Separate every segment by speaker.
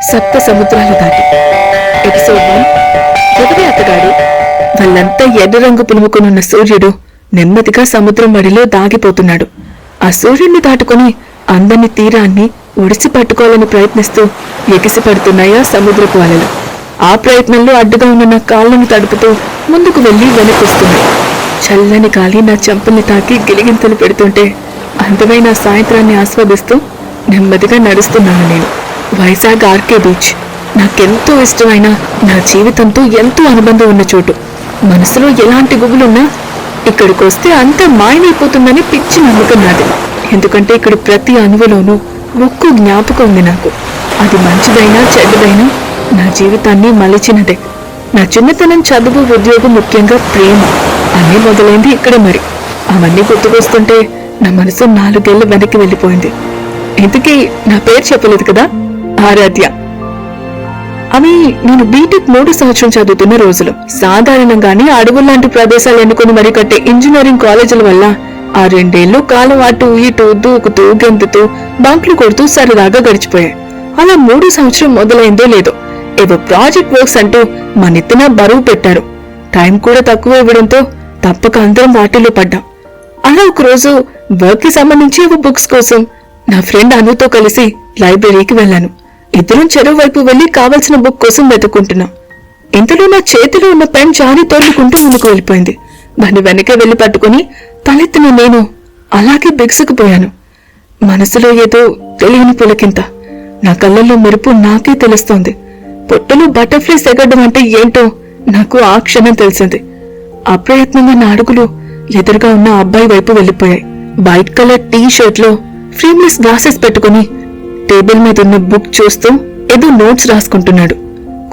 Speaker 1: సప్త సముద్రాలు దాటి. ఎపిసోడ్ 1. ఎదురే అతగాడు. వాళ్ళంతా ఎర్ర రంగు పులుముకునున్న సూర్యుడు నెమ్మదిగా సముద్రం వడిలో దాగిపోతున్నాడు. ఆ సూర్యుడిని దాటుకుని అందరిని తీరాన్ని ఒడిసి పట్టుకోవాలని ప్రయత్నిస్తూ ఎగిసి పడుతున్నాయా సముద్రపు అలలు. ఆ ప్రయత్నంలో అడ్డుగా ఉన్న నా కాళ్ళను తడుపుతూ ముందుకు వెళ్లి వెనకొస్తున్నాయి. చల్లని గాలి నా చెంపల్ని తాకి గిలిగింతలు పెడుతుంటే అందమైన సాయంత్రాన్ని ఆస్వాదిస్తూ నెమ్మదిగా నడుస్తున్నాను నేను. వైజాగ్ ఆర్కే బీచ్ నాకెంతో ఇష్టమైన, నా జీవితంతో ఎంతో అనుబంధం ఉన్న చోటు. మనసులో ఎలాంటి గుబులున్నా ఇక్కడికి వస్తే అంతా మాయమైపోతుందని పిచ్చి నమ్మకం నాది. ఎందుకంటే ఇక్కడ ప్రతి అణువులోనూ ఒక్కో జ్ఞాపకం ఉంది నాకు. అది మంచిదైనా చెడ్డదైనా నా జీవితాన్ని మలిచినదే. నా చిన్నతనం, చదువు, ఉద్యోగం, ముఖ్యంగా ప్రేమ అన్నీ మొదలైంది ఇక్కడ. మరి అవన్నీ గుర్తుకొస్తుంటే నా మనసు 4 ఏళ్లు వెనక్కి వెళ్ళిపోయింది. ఇంతకీ నా పేరు చెప్పలేదు కదా, ఆరాధ్య. అవి నేను బీటెక్ 3వ సంవత్సరం చదువుతున్న రోజులు. సాధారణంగానే అడవుల్లాంటి ప్రదేశాలు ఎన్నుకుని మరి కట్టే ఇంజనీరింగ్ కాలేజీల వల్ల ఆ 2 ఏళ్లు కాలం అటు ఇటు దూకుతూ గెంతుతూ బంకులు కొడుతూ సరదాగా గడిచిపోయాయి. అలా 3వ సంవత్సరం మొదలైందో లేదో ఏవో ప్రాజెక్ట్ వర్క్స్ అంటూ మనిద్దన బరువు పెట్టారు. టైం కూడా తక్కువ ఇవ్వడంతో తప్పక అందరం వాటిలో పడ్డాం. అలా ఒకరోజు వర్క్ కి సంబంధించి ఏవో బుక్స్ కోసం నా ఫ్రెండ్ అనుతో కలిసి లైబ్రరీకి వెళ్లాను. ఇద్దరం చెరువు వైపు వెళ్లి కావలసిన బుక్ కోసం వెతుక్కుంటున్నాం. ఇంతలో నా చేతిలో ఉన్న పెన్ జారి తోలుకుంటూ ముందుకు వెళ్ళిపోయింది. దాన్ని వెనకే వెళ్లి పట్టుకుని తలెత్తిన నేను అలాగే బిగుసుకుపోయాను. మనసులో ఏదో తెలియని పులకింత. నా కళ్ళల్లో మెరుపు నాకే తెలుస్తోంది. పొట్టలో బటర్ఫ్లైస్ ఎగడ్డం అంటే ఏంటో నాకు ఆ క్షణం తెలిసింది. అప్రయత్నంగా నా అడుగులు ఎదురుగా ఉన్న అబ్బాయి వైపు వెళ్లిపోయాయి. వైట్ కలర్ టీ షర్ట్ లో ఫ్రేమ్లెస్ గ్లాసెస్ పెట్టుకుని టేబుల్ మీద ఉన్న బుక్ చూస్తూ ఏదో నోట్స్ రాసుకుంటున్నాడు.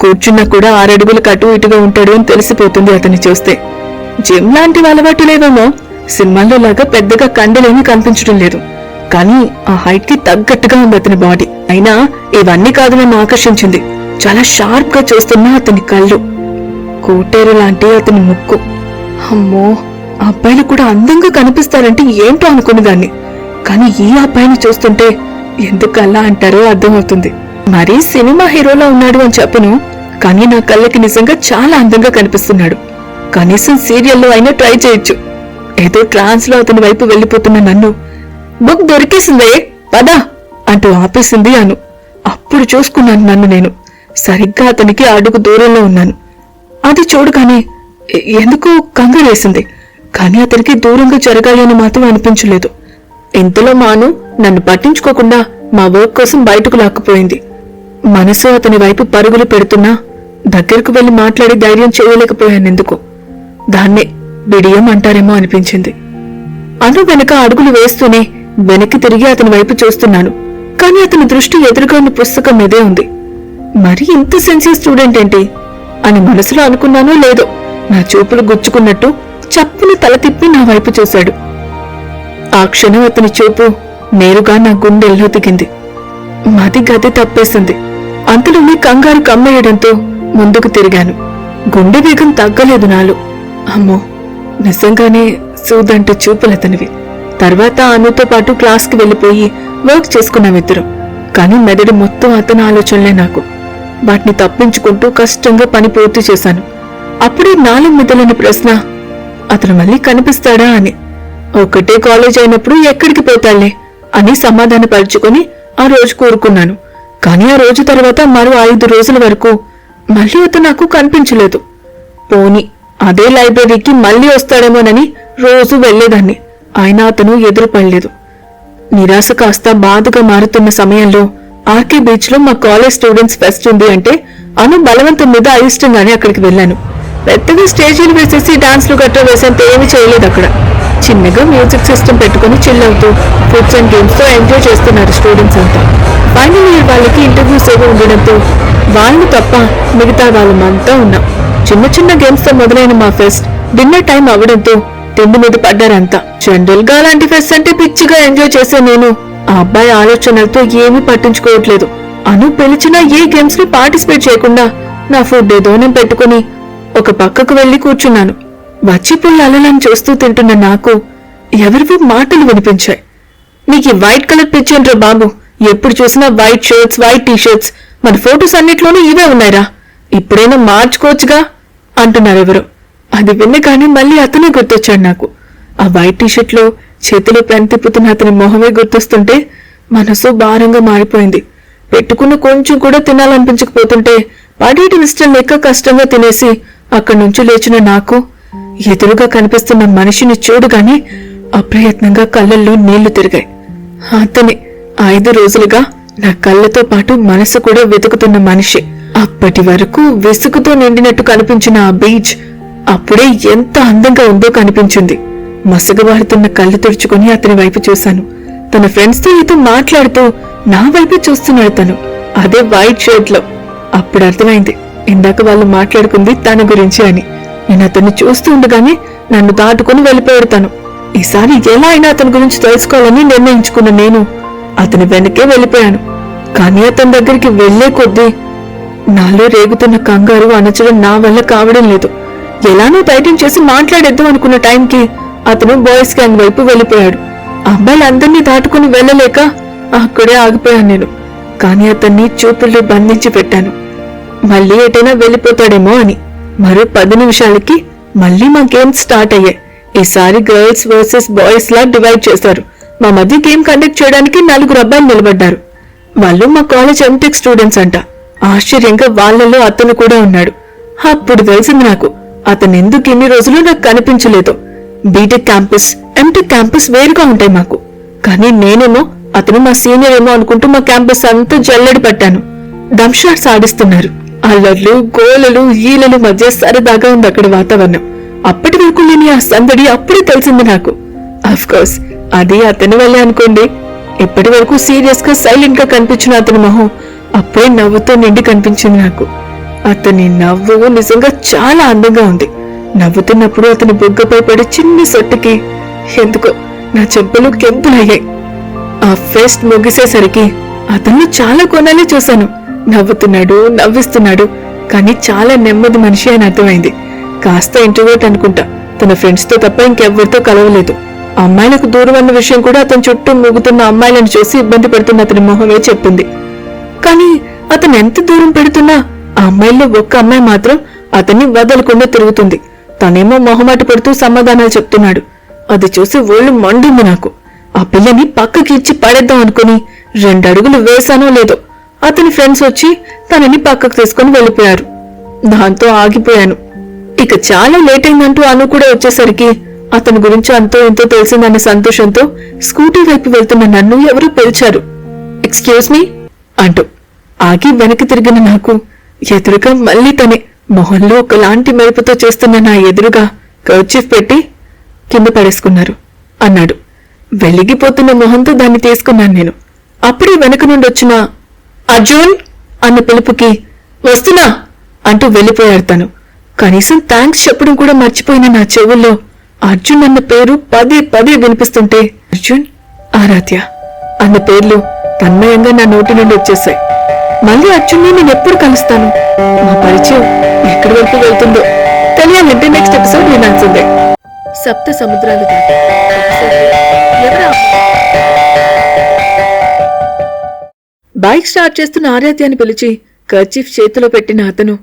Speaker 1: కూర్చున్నా కూడా 6 అడుగులకు అటు ఇటుగా ఉంటాడు అని తెలిసిపోతుంది అతన్ని చూస్తే. జిమ్ లాంటివి అలవాటు లేవేమో. సినిమాల్లో లాగా పెద్దగా కండలేమీ కనిపించడం లేదు. కానీ ఆ హైట్ కి తగ్గట్టుగా ఉంది అతని బాడీ. అయినా ఇవన్నీ కాదు నన్ను ఆకర్షించింది. చాలా షార్ప్ గా చూస్తున్నా అతని కళ్ళు, కోటేరు లాంటి అతని ముక్కు. అమ్మో, అబ్బాయిలు కూడా అందంగా కనిపిస్తారంటే ఏంటో అనుకునేదాన్ని. కానీ ఈ అబ్బాయిని చూస్తుంటే ఎందుకు అలా అంటారో అర్థమవుతుంది. మరీ సినిమా హీరోలా ఉన్నాడు అని చెప్పను, కానీ నా కళ్ళకి నిజంగా చాలా అందంగా కనిపిస్తున్నాడు. కనీసం సీరియల్లో అయినా ట్రై చేయొచ్చు. ఏదో ట్రాన్స్ లో అతని వైపు వెళ్లిపోతున్న నన్ను బుక్ దొరికేసిందే పదా అంటూ ఆపేసింది అను. అప్పుడు చూసుకున్నాను నన్ను నేను. సరిగ్గా అతనికి అడుగు దూరంలో ఉన్నాను. అది చూడగానే ఎందుకో కంగారేసింది. కానీ అతనికి దూరంగా జరగాలి అని మాత్రం అనిపించలేదు. ఇంతలో మాను నన్ను పట్టించుకోకుండా మా వర్క్ కోసం బయటకు లాక్కుపోయింది. మనసు అతని వైపు పరుగులు పెడుతున్నా దగ్గరకు వెళ్లి మాట్లాడి ధైర్యం చేయలేకపోయానెందుకు. దాన్నే బిడియం అంటారేమో అనిపించింది. అను వెనక అడుగులు వేస్తూనే వెనక్కి తిరిగి అతని వైపు చూస్తున్నాను. కానీ అతని దృష్టి ఎదురుగా ఉన్న పుస్తకం మీదే ఉంది. మరి ఇంత సెన్సియర్ స్టూడెంట్ ఏంటి అని మనసులో అనుకున్నానో లేదో, నా చూపులు గుచ్చుకున్నట్టు చప్పుని తల తిప్పి నా వైపు చూశాడు. ఆ క్షణం అతని చూపు నేరుగా నా గుండెల్లో దిగింది. మది గది తప్పేసింది. అంతలోనే కంగారు కమ్మేయడంతో ముందుకు తిరిగాను. గుండె వేగం తగ్గలేదు నాలో. అమ్మో, నిజంగానే సూదంట చూపులతనివి. తర్వాత అనుతో పాటు క్లాస్కి వెళ్లిపోయి వర్క్ చేసుకున్నామిద్దరం. కానీ మెదడు మొత్తం అతని ఆలోచనలే నాకు. వాటిని తప్పించుకుంటూ కష్టంగా పని పూర్తి చేశాను. అప్పుడే నాలో మొదలైన ప్రశ్న, అతను మళ్ళీ కనిపిస్తాడా అని. ఒక్కటే కాలేజ్ అయినప్పుడు ఎక్కడికి పోతాళ్లే అని సమాధానపరుచుకుని ఆ రోజు కోరుకున్నాను. కానీ ఆ రోజు తర్వాత మరో 5 రోజుల వరకు మళ్ళీ అతను నాకు కనిపించలేదు. పోని అదే లైబ్రరీకి మళ్ళీ వస్తాడేమోనని రోజు వెళ్లేదాన్ని. అయినా అతను ఎదురుపడలేదు. నిరాశ కాస్త బాధగా మారుతున్న సమయంలో ఆర్కే బీచ్ లో మా కాలేజ్ స్టూడెంట్స్ ఫెస్ట్ ఉంది అంటే అను బలవంతం మీద అయిష్టంగానే అక్కడికి వెళ్లాను. పెద్దగా స్టేజీలు వేసేసి డాన్స్లు గట్రా వేసేంత ఏమీ చేయలేదు అక్కడ. చిన్నగా మ్యూజిక్ సిస్టమ్ పెట్టుకుని చిల్ అవుతూ ఫుడ్స్ అండ్ గేమ్స్ తో ఎంజాయ్ చేస్తున్నారు స్టూడెంట్స్ అంతా. ఫైనల్ ఇయర్ వాళ్ళకి ఇంటర్వ్యూస్ ఏవో ఉండడంతో వాళ్ళు తప్ప మిగతా వాళ్ళమంతా ఉన్నాం. చిన్న చిన్న గేమ్స్ తో మొదలైన మా ఫెస్ట్ డిన్నర్ టైం అవడంతో తిండి మీద పడ్డారంతా. జనరల్ గా అలాంటి ఫెస్ట్ అంటే పిచ్చిగా ఎంజాయ్ చేసే నేను ఆ అబ్బాయి ఆలోచనలతో ఏమీ పట్టించుకోవట్లేదు. అను పిలిచినా ఏ గేమ్స్ ని పార్టిసిపేట్ చేయకుండా నా ఫుడ్ ఏదో నేను పెట్టుకుని ఒక పక్కకు వెళ్లి కూర్చున్నాను. వచ్చిపోయి అలలను చూస్తూ తింటున్న నాకు ఎవరివో మాటలు వినిపించాయి. నీకు వైట్ కలర్ పిచ్చేంట్రా బాబు, ఎప్పుడు చూసినా white shirts, white T shirts, మన ఫొటోస్ అన్నిట్లోనూ ఇవే ఉన్నాయిరా, ఇప్పుడైనా మార్చుకోవచ్చుగా అంటున్నారెవరు. అది విన్నగానే మళ్ళీ అతనే గుర్తొచ్చాడు నాకు. ఆ వైట్ టీషర్ట్లో చేతిలో పెన్ తిప్పుతున్న అతని మొహమే గుర్తొస్తుంటే మనసు భారంగా మారిపోయింది. పెట్టుకున్న కొంచెం కూడా తినాలనిపించకపోతుంటే పడేటి ఇష్టం లెక్క కష్టంగా తినేసి అక్కడి నుంచి లేచిన నాకు ఎదురుగా కనిపిస్తున్న మనిషిని చూడగానే అప్రయత్నంగా కళ్ళల్లో నీళ్లు తిరిగాయి. అతనే 5 రోజులుగా నా కళ్ళతో పాటు మనసు కూడా వెతుకుతున్న మనిషి. అప్పటి వరకు విసుగుతో నిండినట్టు కనిపించిన ఆ బీచ్ అప్పుడే ఎంత అందంగా ఉందో కనిపించింది. మసగబారుతున్న కళ్ళు తుడుచుకుని అతని వైపు చూశాను. తన ఫ్రెండ్స్ తో ఏదో మాట్లాడుతూ నా వైపు చూస్తున్నాడు తను, అదే వైట్ షర్ట్ లో. అప్పుడు అర్థమైంది ఇందాక వాళ్ళు మాట్లాడుకుంది తన గురించి అని. నేను అతన్ని చూస్తూ ఉండగానే నన్ను దాటుకుని వెళ్ళిపోయాడు తను. ఈసారి ఎలా అయినా అతని గురించి తెలుసుకోవాలని నిర్ణయించుకున్న నేను అతని వెనకే వెళ్ళిపోయాను. కానీ అతని దగ్గరికి వెళ్లే కొద్దీ నాలో రేగుతున్న కంగారు అణచడం నా వల్ల కావడం లేదు. ఎలానో ధైర్యం చేసి మాట్లాడేద్దాం అనుకున్న టైంకి అతను బాయ్స్ గ్యాంగ్ వైపు వెళ్ళిపోయాడు. అబ్బాయిలందరినీ దాటుకుని వెళ్ళలేక అక్కడే ఆగిపోయాను నేను. కానీ అతన్ని చూపుల్లో బంధించి పెట్టాను, మళ్ళీ ఎటైనా వెళ్ళిపోతాడేమో అని. మరో 10 నిమిషాలకి మళ్ళీ మా గేమ్స్ స్టార్ట్ అయ్యాయి. ఈసారి గర్ల్స్ వర్సెస్ బాయ్స్ లా డివైడ్ చేశారు. మా మధ్య గేమ్ కండక్ట్ చేయడానికి 4 అబ్బాయిలు నిలబడ్డారు. వాళ్ళు మా కాలేజ్ ఎంటెక్ స్టూడెంట్స్ అంట. ఆశ్చర్యంగా వాళ్ళలో అతను కూడా ఉన్నాడు. అప్పుడు తెలిసింది నాకు అతను ఎందుకు ఇన్ని రోజులు నాకు కనిపించలేదు. బీటెక్ క్యాంపస్, ఎంటెక్ క్యాంపస్ వేరుగా ఉంటాయి మాకు. కానీ నేనేమో అతను మా సీనియర్ ఏమో అనుకుంటూ మా క్యాంపస్ అంతా జల్లెడి పట్టాను. డంషాట్స్ ఆడిస్తున్నారు. అల్లర్లు, గోలలు, ఈలలు మధ్య సరదాగా ఉంది అక్కడ వాతావరణం. అప్పటి వరకు లేని ఆ సందడి అప్పుడే తెలిసింది నాకు. అఫ్కోర్స్ అది అతని వల్లే అనుకోండి. ఇప్పటి వరకు సీరియస్ గా సైలెంట్ గా కనిపించిన అతని మొహం అప్పుడే నవ్వుతో నిండి కనిపించింది నాకు. అతని నవ్వు నిజంగా చాలా అందంగా ఉంది. నవ్వుతున్నప్పుడు అతని బుగ్గపై పడి చిన్న సొట్టుకి ఎందుకో నా చెంపలు కెంపులయ్యాయి. ఆ ఫెస్ట్ ముగిసేసరికి అతన్ని చాలా కొనాలే చూశాను. నవ్వుతున్నాడు, నవ్విస్తున్నాడు, కానీ చాలా నెమ్మది మనిషి అని అర్థమైంది. కాస్త ఇంట్రోవర్ట్ అనుకుంటా. తన ఫ్రెండ్స్ తో తప్ప ఇంకెవ్వరితో కలవలేదు. అమ్మాయిలకు దూరం అన్న విషయం కూడా అతని చుట్టూ మూగుతున్న అమ్మాయిలను చూసి ఇబ్బంది పడుతున్న అతని మొహమే చెప్పింది. కానీ అతను ఎంత దూరం పెడుతున్నా ఆ అమ్మాయిల్లో ఒక్క అమ్మాయి మాత్రం అతన్ని వదలకుండా తిరుగుతుంది. తనేమో మొహమాట పడుతూ సమాధానాలు చెప్తున్నాడు. అది చూసి ఒళ్ళు మండింది నాకు. ఆ పిల్లని పక్కకి ఇచ్చి పడేద్దాం అనుకుని 2 అడుగులు వేశానో లేదో అతని ఫ్రెండ్స్ వచ్చి తనని పక్కకు తీసుకుని వెళ్ళిపోయారు. దాంతో ఆగిపోయాను. ఇక చాలా లేట్ అయిందంటూ అను కూడా వచ్చేసరికి అతని గురించి అంతో ఎంతో తెలిసిందన్న సంతోషంతో స్కూటీ వైపు వెళ్తున్న నన్ను ఎవరూ పిలిచారు. ఎక్స్క్యూజ్ మీ అంటూ. ఆగి వెనక్కి తిరిగిన నాకు ఎదురుగా మళ్లీ తనే మొహంలో ఒకలాంటి మెరుపుతో చేస్తున్న నా ఎదురుగా కర్చీఫ్ పెట్టి కింద పడేసుకున్నారు అన్నాడు. వెలిగిపోతున్న మొహంతో దాన్ని తీసుకున్నాను నేను. అప్పుడే వెనక నుండి వచ్చిన అర్జున్ అన్న పిలుపుకి వస్తున్నా అంటూ వెళ్ళిపోయాడు తను. కనీసం థ్యాంక్స్ చెప్పడం కూడా మర్చిపోయిన నా చెవుల్లో అర్జున్ అన్న పేరు పదే పదే వినిపిస్తుంటే అర్జున్, ఆరాధ్య అన్న పేర్లు తన్మయంగా నా నోటి నుండి వచ్చేశాయి. మళ్ళీ అర్జున్ని నేను ఎప్పుడు కలుస్తాను? మా పరిచయం ఎక్కడి వరకు వెళ్తుందో తెలియాలంటే నెక్స్ట్ ఎపిసోడ్ వినాల్సిందే. 7 సముద్రాలు దాటి బైక్ స్టార్ట్ చేస్తున్న ఆరాధ్యాన్ని పిలిచి కర్చీఫ్ చేతిలో పెట్టిన అతను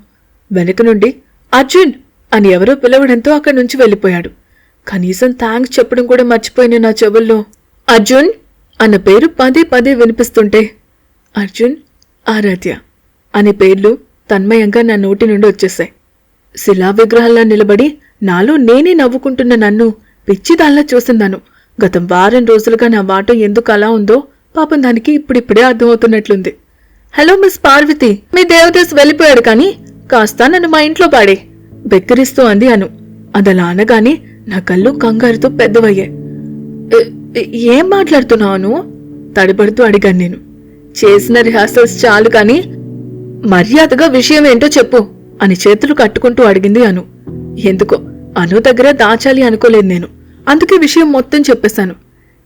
Speaker 1: వెనక నుండి అర్జున్ అని ఎవరో పిలవడంతో అక్కడి నుంచి వెళ్ళిపోయాడు. కనీసం థ్యాంక్స్ చెప్పడం కూడా మర్చిపోయిన నా చెవుల్లో అర్జున్ అన్న పేరు పదే పదే వినిపిస్తుంటే అర్జున్, ఆరాధ్య అనే పేర్లు తన్మయంగా నా నోటి నుండి వచ్చేశాయి. శిలా విగ్రహాల్లా నిలబడి నాలో నేనే నవ్వుకుంటున్న నన్ను పిచ్చిదాల్లా చూసిందాను. గత 1 వారం రోజులుగా నా వాటం ఎందుకు అలా ఉందో పాపం దానికి ఇప్పుడిప్పుడే అర్థమవుతున్నట్లుంది. హలో మిస్ పార్వతి, మీ దేవదాస్ వెళ్ళిపోయాడు కానీ కాస్త నన్ను మా ఇంట్లో పాడే బెక్కిరిస్తూ అంది అను. అదలా అనగానే నా కళ్ళు కంగారుతో పెద్దవయ్యాయి. ఏం మాట్లాడుతున్నావు? తడిపడుతూ అడిగాను నేను. చేసిన రిహార్సల్స్ చాలు కాని మర్యాదగా విషయం ఏంటో చెప్పు అని చేతులు కట్టుకుంటూ అడిగింది అను. ఎందుకో అను దగ్గర దాచాలి అనుకోలేదు నేను. అందుకే విషయం మొత్తం చెప్పేశాను.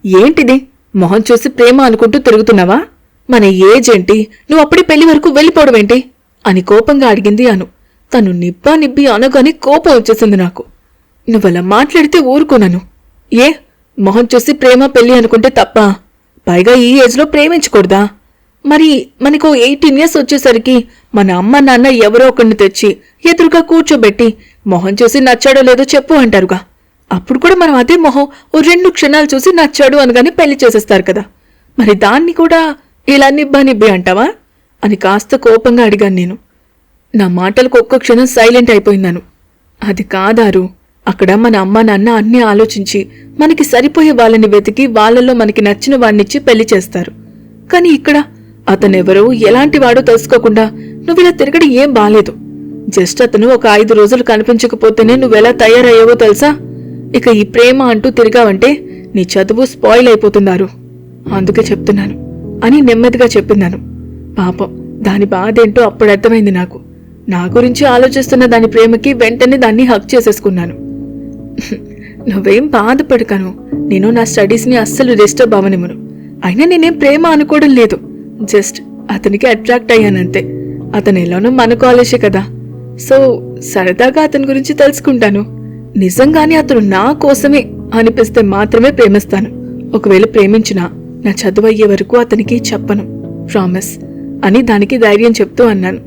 Speaker 1: ఏంటిది మొహం చూసి ప్రేమ అనుకుంటూ తిరుగుతున్నావా? మన ఏజ్ ఏంటి? నువ్వు అప్పుడే పెళ్లి వరకు వెళ్ళిపోవడమేంటి అని కోపంగా అడిగింది అను. తను నిబ్బా నిబ్బి అనగానే కోపం వచ్చేసింది నాకు. నువ్వలా మాట్లాడితే ఊరుకోనను. మొహం చూసి ప్రేమ పెళ్లి అనుకుంటే తప్ప? పైగా ఈ ఏజ్లో ప్రేమించకూడదా? మరి మనకు 18 years వచ్చేసరికి మన అమ్మ నాన్న ఎవరో ఒకరిని తెచ్చి ఎదురుగా కూర్చోబెట్టి మొహం చూసి నచ్చాడో లేదో చెప్పు అంటారుగా. అప్పుడు కూడా మనం అదే మొహం ఓ 2 క్షణాలు చూసి నచ్చాడు అనగానే పెళ్లి చేసేస్తారు కదా. మరి దాన్ని కూడా ఇలా నిబ్బా అంటావా అని కాస్త కోపంగా అడిగాను నేను. నా మాటలకు ఒక్క క్షణం సైలెంట్ అయిపోయిందాను. అది కాదారు, అక్కడ మన అమ్మ నాన్న అన్నీ ఆలోచించి మనకి సరిపోయే వాళ్ళని వెతికి వాళ్ళల్లో మనకి నచ్చిన వాణ్ణిచ్చి పెళ్లి చేస్తారు. కాని ఇక్కడ అతనెవరో ఎలాంటివాడో తెలుసుకోకుండా నువ్విలా తిరగడం ఏం బాలేదు. జస్ట్ అతను ఒక 5 రోజులు కనిపించకపోతేనే నువ్వెలా తయారయ్యావో తెలుసా? ఇక ఈ ప్రేమ అంటూ తిరిగావంటే నీ చదువు స్పాయిల్ అయిపోతున్నారు. అందుకే చెప్తున్నాను అని నెమ్మదిగా చెప్పినాను. పాపం దాని బాధేంటో అప్పుడు అర్థమైంది నాకు. నా గురించి ఆలోచిస్తున్న దాని ప్రేమకి వెంటనే దాన్ని హక్ చేసేసుకున్నాను. నువ్వేం బాధపడకను, నేను నా స్టడీస్ని అస్సలు డిస్టర్బ్ అవనివ్వను. అయినా నేనేం ప్రేమ అనుకోవడం లేదు, జస్ట్ అతనికి అట్రాక్ట్ అయ్యానంతే. అతను ఎలానో మన కాలేజే కదా, సో సరదాగా అతని గురించి తెలుసుకుంటాను. నిజంగానే అతను నా కోసమే అనిపిస్తే మాత్రమే ప్రేమిస్తాను. ఒకవేళ ప్రేమించినా నా చదువు అయ్యే వరకు అతనికి చెప్పను, ప్రామిస్ అని దానికి ధైర్యం చెప్తూ అన్నాను.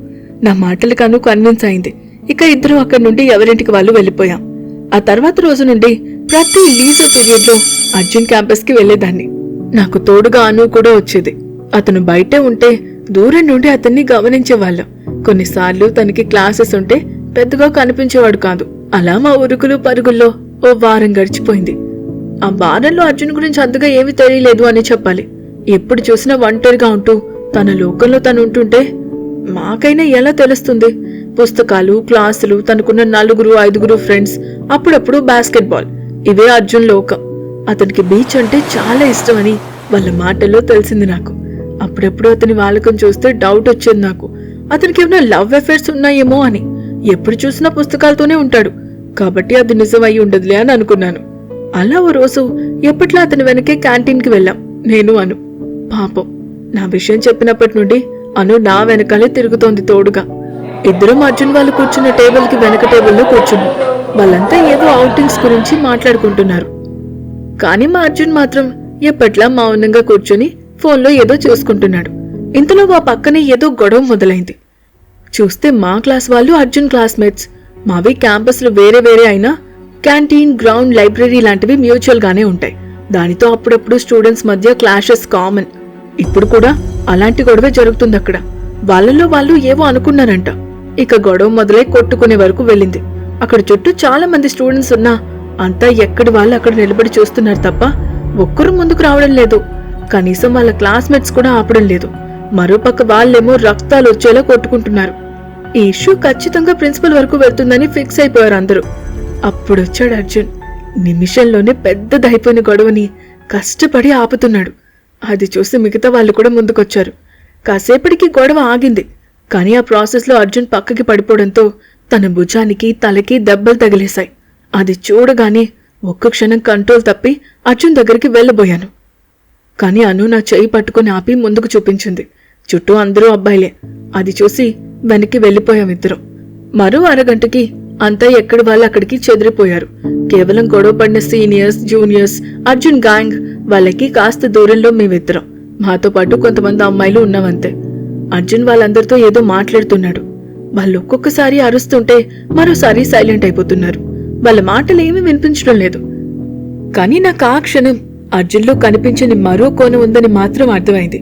Speaker 1: నా మాటలకను కన్విన్స్ అయింది. ఇక ఇద్దరు అక్కడి నుండి ఎవరింటికి వాళ్ళు వెళ్ళిపోయాం. ఆ తర్వాత రోజు నుండి ప్రతి లీజర్ పీరియడ్ లో అర్జున్ క్యాంపస్ కి వెళ్లేదాన్ని. నాకు తోడుగా అను కూడా వచ్చేది. అతను బయటే ఉంటే దూరం నుండి అతన్ని గమనించేవాళ్ళం. కొన్నిసార్లు తనకి క్లాసెస్ ఉంటే పెద్దగా కనిపించేవాడు కాదు. అలా మా ఉరుకులు పరుగుల్లో ఓ వారం గడిచిపోయింది. ఆ వారంలో అర్జున్ గురించి అంతగా ఏమీ తెలియలేదు అని చెప్పాలి. ఎప్పుడు చూసినా ఒంటరిగా ఉంటూ తన లోకంలో తను ఉంటుంటే మాకైనా ఎలా తెలుస్తుంది? పుస్తకాలు, క్లాసులు, తనకున్న 4-5 ఫ్రెండ్స్, అప్పుడప్పుడు బాస్కెట్బాల్, ఇవే అర్జున్ లోకం. అతనికి బీచ్ అంటే చాలా ఇష్టమని వాళ్ళ మాటల్లో తెలిసింది నాకు. అప్పుడప్పుడు అతని వాలకం చూస్తే డౌట్ వచ్చేది నాకు. అతనికి ఏమైనా లవ్ అఫైర్స్ ఉన్నాయేమో అని. ఎప్పుడు చూసినా పుస్తకాలతోనే ఉంటాడు కాబట్టి అది నిజం అయి ఉండదులే అని అనుకున్నాను. అలా ఓ రోజు ఎప్పట్లా అతని వెనకే క్యాంటీన్కి వెళ్ళాం నేను అను. పాపం నా విషయం చెప్పినప్పటి నుండి అను నా వెనకాలే తిరుగుతోంది తోడుగా. ఇద్దరం అర్జున్ వాళ్ళు కూర్చున్న టేబుల్కి వెనక టేబుల్లో కూర్చున్నాం. వాళ్ళంతా ఏదో అవుటింగ్స్ గురించి మాట్లాడుకుంటున్నారు. కానీ మా అర్జున్ మాత్రం ఎప్పట్లా మౌనంగా కూర్చుని ఫోన్లో ఏదో చూసుకుంటున్నాడు. ఇంతలో మా పక్కనే ఏదో గొడవ మొదలైంది. చూస్తే మా క్లాస్ వాళ్ళు అర్జున్ క్లాస్మేట్స్. మావి క్యాంపస్లు వేరే వేరే అయినా క్యాంటీన్, గ్రౌండ్, లైబ్రరీ లాంటివి మ్యూచువల్ గానే ఉంటాయి. దానితో అప్పుడప్పుడు స్టూడెంట్స్ మధ్య క్లాషెస్ కామన్. ఇప్పుడు కూడా అలాంటి గొడవే జరుగుతుంది అక్కడ. వాళ్ళల్లో వాళ్ళు ఏవో అనుకున్నారంట. ఇక గొడవ మొదలై కొట్టుకునే వరకు వెళ్ళింది. అక్కడ చుట్టూ చాలా మంది స్టూడెంట్స్ ఉన్నా అంతా ఎక్కడి వాళ్ళు అక్కడ నిలబడి చూస్తున్నారు తప్ప ఒక్కరు ముందుకు రావడం లేదు. కనీసం వాళ్ళ క్లాస్మేట్స్ కూడా ఆపడం లేదు. మరోపక్క వాళ్ళేమో రక్తాలు వచ్చేలా కొట్టుకుంటున్నారు. ఈ ఇష్యూ ఖచ్చితంగా ప్రిన్సిపల్ వరకు వెళ్తుందని ఫిక్స్ అయిపోయారు అందరూ. అప్పుడొచ్చాడు అర్జున్. నిమిషంలోనే పెద్దదైపోయిన గొడవని కష్టపడి ఆపుతున్నాడు. అది చూసి మిగతా వాళ్ళు కూడా ముందుకొచ్చారు. కాసేపటికి గొడవ ఆగింది. కానీ ఆ ప్రాసెస్ లో అర్జున్ పక్కకి పడిపోవడంతో తన భుజానికి, తలకి దెబ్బలు తగిలేశాయి. అది చూడగానే ఒక్క క్షణం కంట్రోల్ తప్పి అర్జున్ దగ్గరికి వెళ్ళబోయాను. కానీ అను నా చెయ్యి పట్టుకుని ఆపి ముందుకు చూపించింది. చుట్టూ అందరూ అబ్బాయిలే. అది చూసి వెనక్కి వెళ్ళిపోయాం ఇద్దరం. మరో అరగంటకి అంతా ఎక్కడి వాళ్ళు అక్కడికి చెదిరిపోయారు. కేవలం గొడవ పడిన సీనియర్స్, జూనియర్స్, అర్జున్ గ్యాంగ్ వాళ్ళకి కాస్త దూరంలో మేమిద్దరం, మాతో పాటు కొంతమంది అమ్మాయిలు ఉన్నామంతే. అర్జున్ వాళ్ళందరితో ఏదో మాట్లాడుతున్నాడు. వాళ్ళు ఒక్కొక్కసారి అరుస్తుంటే మరోసారి సైలెంట్ అయిపోతున్నారు. వాళ్ళ మాటలు ఏమీ వినిపించడం లేదు. కానీ నాకు ఆ క్షణం అర్జున్లో కనిపించని మరో కోణం ఉందని మాత్రం అర్థమైంది.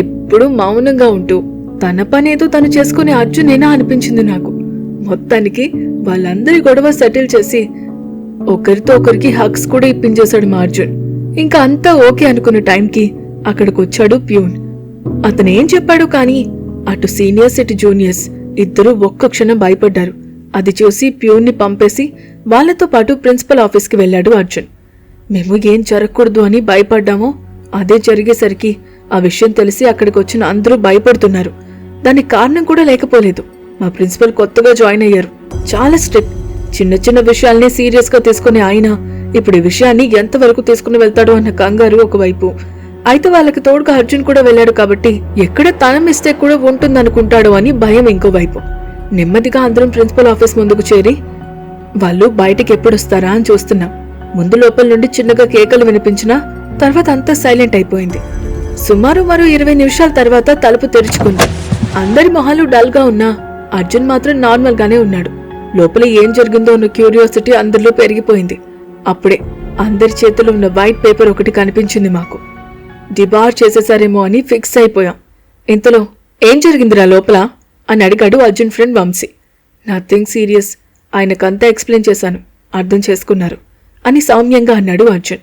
Speaker 1: ఎప్పుడూ మౌనంగా ఉంటూ తన పనేదో తను చేసుకునే అర్జునేనా అనిపించింది నాకు. మొత్తానికి వాళ్ళందరి గొడవ సెటిల్ చేసి ఒకరితో ఒకరికి హక్స్ కూడా ఇప్పించేశాడు మా అర్జున్. ఇంకా అంతా ఓకే అనుకున్న టైంకి అక్కడికొచ్చాడు ప్యూన్. అతనేం చెప్పాడు కానీ అటు సీనియర్స్ ఇటు జూనియర్స్ ఇద్దరూ ఒక్క క్షణం భయపడ్డారు. అది చూసి ప్యూన్ని పంపేసి వాళ్లతో పాటు ప్రిన్సిపల్ ఆఫీస్కి వెళ్లాడు అర్జున్. మేము ఏం జరగకూడదు అని భయపడ్డామో అదే జరిగేసరికి ఆ విషయం తెలిసి అక్కడికొచ్చిన అందరూ భయపడుతున్నారు. దానికి కారణం కూడా లేకపోలేదు. మా ప్రిన్సిపల్ కొత్తగా జాయిన్ అయ్యారు. చాలా స్ట్రిక్ట్. చిన్న చిన్న విషయాల్ని సీరియస్ గా తీసుకునే ఆయన ఇప్పుడు ఈ విషయాన్ని ఎంతవరకు తీసుకుని వెళ్తాడో అన్న కంగారు ఒకవైపు. అయితే వాళ్ళకి తోడుగా అర్జున్ కూడా వెళ్లాడు కాబట్టి ఎక్కడ తన మిస్టేక్ కూడా ఉంటుందనుకుంటాడో అని భయం ఇంకోవైపు. నెమ్మదిగా అందరం ప్రిన్సిపల్ ఆఫీస్ ముందుకు చేరి వాళ్ళు బయటికి ఎప్పుడొస్తారా అని చూస్తున్నాం. ముందు లోపల నుండి చిన్నగా కేకలు వినిపించినా తర్వాత అంతా సైలెంట్ అయిపోయింది. సుమారు మరో 20 నిమిషాల తర్వాత తలుపు తెరుచుకుంది. అందరి మొహాలు డల్ గా ఉన్నా అర్జున్ మాత్రం నార్మల్ గానే ఉన్నాడు. లోపల ఏం జరిగిందో ఉన్న క్యూరియాసిటీ అందరిలో పెరిగిపోయింది. అప్పుడే అందరి చేతిలో ఉన్న వైట్ పేపర్ ఒకటి కనిపించింది మాకు. డిబార్ చేసేసారేమో అని ఫిక్స్ అయిపోయాం. ఇంతలో ఏం జరిగిందిరా లోపల అని అడిగాడు Arjun friend Vamsi. Nothing serious, ఆయనకంతా ఎక్స్ప్లెయిన్ చేశాను, అర్థం చేసుకున్నారు అని సౌమ్యంగా అన్నాడు అర్జున్.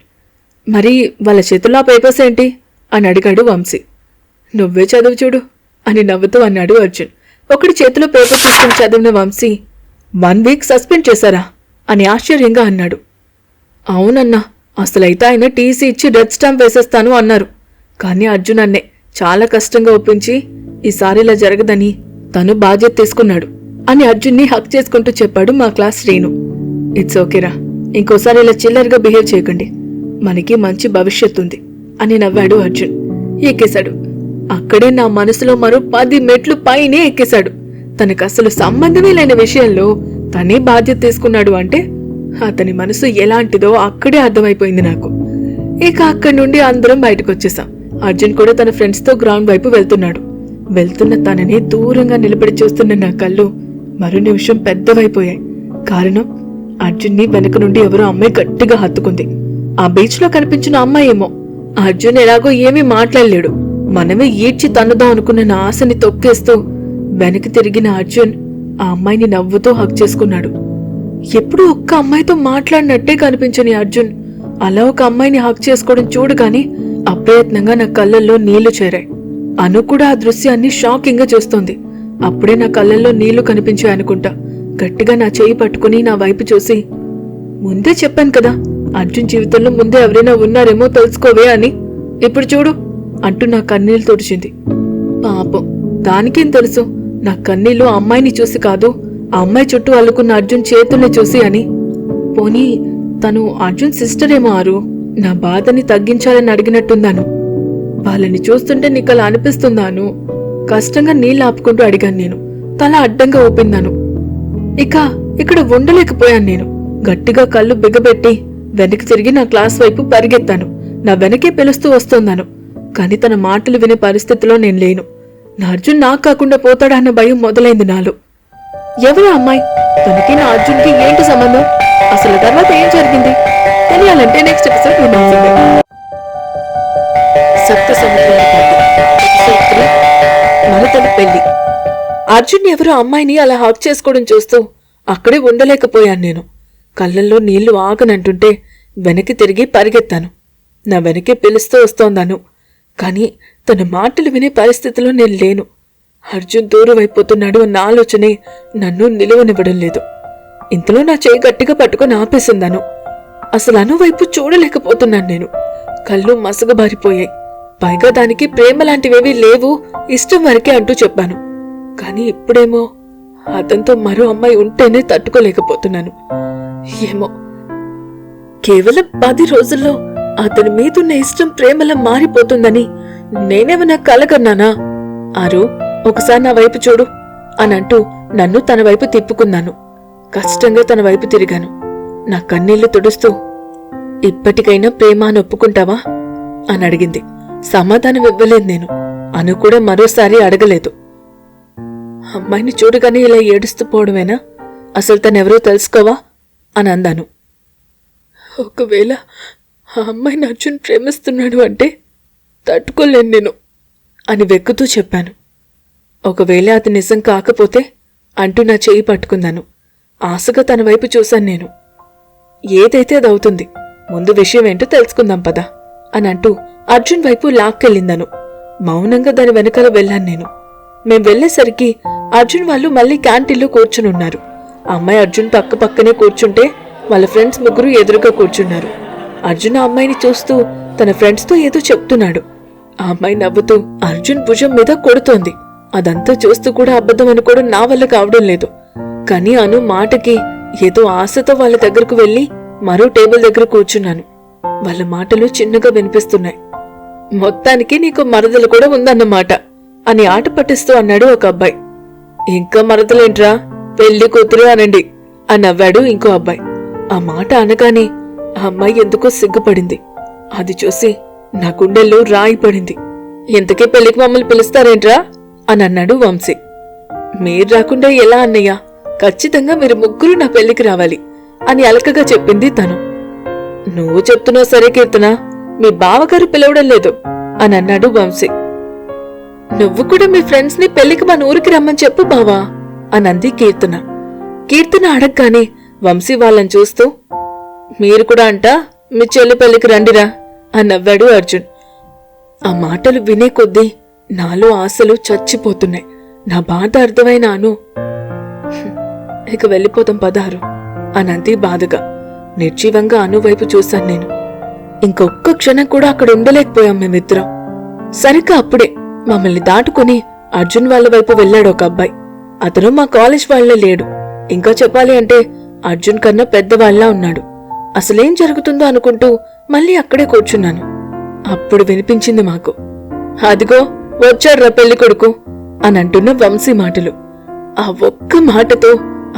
Speaker 1: మరి వాళ్ళ చేతుల్లో ఆ పేపర్స్ ఏంటి అని అడిగాడు వంశీ. నువ్వే చదువు చూడు అని నవ్వుతూ అన్నాడు అర్జున్. ఒకటి చేతిలో పేపర్ తీసుకుని చదివిన వంశీ 1 వీక్ సస్పెండ్ చేశారా అని ఆశ్చర్యంగా అన్నాడు. అవునన్నా, అసలైతే ఆయన టీసీ ఇచ్చి డెత్ స్టాంప్ వేసేస్తాను అన్నారు. కానీ అర్జున్ అన్నే చాలా కష్టంగా ఒప్పించి ఈసారి ఇలా జరగదని తను బాధ్యత తీసుకున్నాడు అని అర్జున్ని హక్ చేసుకుంటూ చెప్పాడు మా క్లాస్ శ్రీను. ఇట్స్ ఓకేరా, ఇంకోసారి ఇలా చిల్లర్గా బిహేవ్ చేయకండి, మనకి మంచి భవిష్యత్తు ఉంది అని నవ్వాడు అర్జున్. ఎక్కేశాడు. అక్కడే నా మనసులో మరో 10 మెట్లు పైనే ఎక్కేశాడు. తనకు అసలు సంబంధమే లేని విషయంలో తనే బాధ్యత తీసుకున్నాడు అంటే అతని మనసు ఎలాంటిదో అక్కడే అర్థమైపోయింది నాకు. ఇక అక్కడి నుండి అందరం బయటకొచ్చేసాం. అర్జున్ కూడా తన ఫ్రెండ్స్ తో గ్రౌండ్ వైపు వెళ్తున్నాడు. వెళ్తున్న తనని దూరంగా నిలబడి చూస్తున్న నా కళ్ళు మరో నిమిషం పెద్దవైపోయాయి. కారణం, అర్జున్ని వెనక నుండి ఎవరో అమ్మాయి గట్టిగా హత్తుకుంది. ఆ బీచ్ లో కనిపించిన అమ్మాయి ఏమో. అర్జున్ ఎలాగో ఏమీ మాట్లాడలేడు. మనమే ఈడ్చి తన్నుదాం అనుకున్న నా ఆశని తొక్కేస్తూ వెనక్కి తిరిగిన అర్జున్ ఆ అమ్మాయిని నవ్వుతూ హక్ చేసుకున్నాడు. ఎప్పుడూ ఒక్క అమ్మాయితో మాట్లాడినట్టే కనిపించని అర్జున్ అలా ఒక అమ్మాయిని హక్ చేసుకోవడం చూడగానే అప్రయత్నంగా నా కళ్ళల్లో నీళ్లు చేరాయి. అను కూడా ఆ దృశ్యాన్ని షాకింగ్ గా చూస్తోంది. అప్పుడే నా కళ్ళల్లో నీళ్లు కనిపించాయనుకుంటా. గట్టిగా నా చేయి పట్టుకుని నా వైపు చూసి, ముందే చెప్పాను కదా అర్జున్ జీవితంలో ముందే ఎవరైనా ఉన్నారేమో తెలుసుకోవే అని, ఇప్పుడు చూడు అంటూ నా కన్నీళ్లు తుడిచింది. పాపం, దానికేం తెలుసు నా కన్నీళ్లు అమ్మాయిని చూసి కాదు, ఆ అమ్మాయి చుట్టూ అల్లుకున్న అర్జున్ చేతుల్ని చూసి అని. పోనీ తను అర్జున్ సిస్టర్ ఏమో ఆరు, నా బాధని తగ్గించాలని అడిగినట్టుందాను. వాళ్ళని చూస్తుంటే నీకలా అనిపిస్తుందాను? కష్టంగా నీళ్ళు ఆపుకుంటూ అడిగాను నేను. తల అడ్డంగా ఊపిందాను. ఇక్కడ ఉండలేకపోయాను నేను. గట్టిగా కళ్ళు బిగబెట్టి వెనక్కి తిరిగి నా క్లాస్ వైపు పరిగెత్తాను. నా వెనకే పిలుస్తూ వస్తోందాను. కాని తన మాటలు వినే పరిస్థితిలో నేను లేను. నా అర్జున్ నాకు కాకుండా పోతాడా అన్న భయం మొదలైంది నాలో. ఎవరు అమ్మాయి? తనకి నా అర్జున్కి ఏంటి సంబంధం? అసలు తర్వాత ఏం జరిగింది తెలియాలంటే నెక్స్ట్ ఎపిసోడ్ వినాల్సిందే. సప్త సముద్రాల పెళ్లి. అర్జున్ ఎవరో అమ్మాయిని అలా హక్ చేసుకోవడం చూస్తూ అక్కడే ఉండలేకపోయాను నేను. కళ్ళల్లో నీళ్లు ఆగనంటుంటే వెనక్కి తిరిగి పరిగెత్తాను. నా వెనకే పిలుస్తూ వస్తోందాను. కాని తన మాటలు వినే పరిస్థితిలో నేను లేను. అర్జున్ దూరం అయిపోతున్నాడు అన్న ఆలోచనే నన్ను నిలువనివ్వడం లేదు. ఇంతలో నా చేయి గట్టిగా పట్టుకుని ఆపేసిందాను. అసలు అనువైపు చూడలేకపోతున్నాను నేను. కళ్ళు మసగబారిపోయాయి. పైగా దానికి ప్రేమ లాంటివేవీ లేవు, ఇష్టం వరకే అంటూ చెప్పాను. కాని ఇప్పుడేమో అతనితో మరో అమ్మాయి ఉంటేనే తట్టుకోలేకపోతున్నాను. ఏమో, కేవలం 10 రోజుల్లో అతని మీదున్న ఇష్టం ప్రేమలా మారిపోతుందని నేనేమన్నా కలగన్నానా? ఆరు, ఒకసారి నా వైపు చూడు అనంటూ నన్ను తన వైపు తిప్పుకున్నాను. కష్టంగా తన వైపు తిరిగాను. నా కన్నీళ్లు తుడుస్తూ, ఇప్పటికైనా ప్రేమ అని ఒప్పుకుంటావా అని అడిగింది. సమాధానం ఇవ్వలేదు నేను. అను కూడా మరోసారి అడగలేదు. అమ్మాయిని చూడగానే ఇలా ఏడుస్తూ పోవడమేనా? అసలు తనెవరో తెలుసుకోవా అని అందాను. ఒకవేళ ఆ అమ్మాయిని అర్జున్ ప్రేమిస్తున్నాడు అంటే తట్టుకోలేను నేను అని వెక్కుతూ చెప్పాను. ఒకవేళ అది నిజం కాకపోతే అంటూ నా చేయి పట్టుకున్నాను. ఆశగా తన వైపు చూశాను నేను. ఏదైతే అదవుతుంది, ముందు విషయం ఏంటో తెలుసుకుందాం పదా అని అంటూ అర్జున్ వైపు లాక్కెళ్ళిందను. మౌనంగా దాని వెనకాల వెళ్ళాను నేను. మేం వెళ్లేసరికి అర్జున్ వాళ్ళు మళ్ళీ క్యాంటీన్లో కూర్చునున్నారు. ఆ అమ్మాయి అర్జున్ పక్క పక్కనే కూర్చుంటే వాళ్ళ ఫ్రెండ్స్ ముగ్గురు ఎదురుగా కూర్చున్నారు. అర్జున్ ఆ అమ్మాయిని చూస్తూ తన ఫ్రెండ్స్తో ఏదో చెప్తున్నాడు. ఆ అమ్మాయి నవ్వుతూ అర్జున్ భుజం మీద కొడుతోంది. అదంతా చూస్తూ కూడా అబద్ధం అనుకోవడం నా వల్ల కావడం లేదు. కానీ అను మాటకి ఏదో ఆశతో వాళ్ళ దగ్గరకు వెళ్లి మరో టేబుల్ దగ్గర కూర్చున్నాను. వాళ్ళ మాటలు చిన్నగా వినిపిస్తున్నాయి. మొత్తానికి నీకు మరదలు కూడా ఉందన్నమాట అని ఆట పట్టిస్తూ అన్నాడు ఒక అబ్బాయి. ఇంకా మరదలేంట్రా, పెళ్లి కూతురు అనండి అని నవ్వాడు ఇంకో అబ్బాయి. ఆ మాట అనగానే ఆ అమ్మాయి ఎందుకో సిగ్గుపడింది. అది చూసి నా గుండెల్లో రాయి పడింది. ఇంతకీ పెళ్లికి మమ్మల్ని పిలుస్తారేంట్రా అని అన్నాడు వంశీ. మీరు రాకుండా ఎలా అన్నయ్య, ఖచ్చితంగా మీరు ముగ్గురు నా పెళ్లికి రావాలి అని అలకగా చెప్పింది తను. నువ్వు చెప్తున్నావు సరే కీర్తన, మీ బావగారు పిలవడం లేదు అని అన్నాడు వంశీ. నువ్వు కూడా మీ ఫ్రెండ్స్ ని పెళ్లికి మన ఊరికి రమ్మని చెప్పు బావా అని అంది కీర్తన. కీర్తన అడగగానే వంశీ వాళ్ళని చూస్తూ, మీరు కూడా అంటా మీ చెల్లి పెళ్లికి రండిరా అని నవ్వాడు అర్జున్. ఆ మాటలు వినే కొద్దీ నాలో ఆశలు చచ్చిపోతున్నాయి. నా బాధ అర్థమైన అను, ఇక వెళ్ళిపోతాం పదారు అనంది బాధగా. నిర్జీవంగా అను వైపు చూశాను నేను. ఇంకొక్క క్షణం కూడా అక్కడ ఉండలేకపోయాం మేమిద్దరం. సరిగ్గా అప్పుడే మమ్మల్ని దాటుకుని అర్జున్ వాళ్ళ వైపు వెళ్ళాడు ఒక అబ్బాయి. అతను మా కాలేజ్ వాళ్ళే లేడు. ఇంకా చెప్పాలి అంటే అర్జున్ కన్నా పెద్దవాళ్లా ఉన్నాడు. అసలేం జరుగుతుందో అనుకుంటూ మళ్ళీ అక్కడే కూర్చున్నాను. అప్పుడు వినిపించింది మాకు, అదిగో వచ్చాడ్రా పెళ్లి కొడుకు అని అంటున్న వంశీ మాటలు. ఆ ఒక్క మాటతో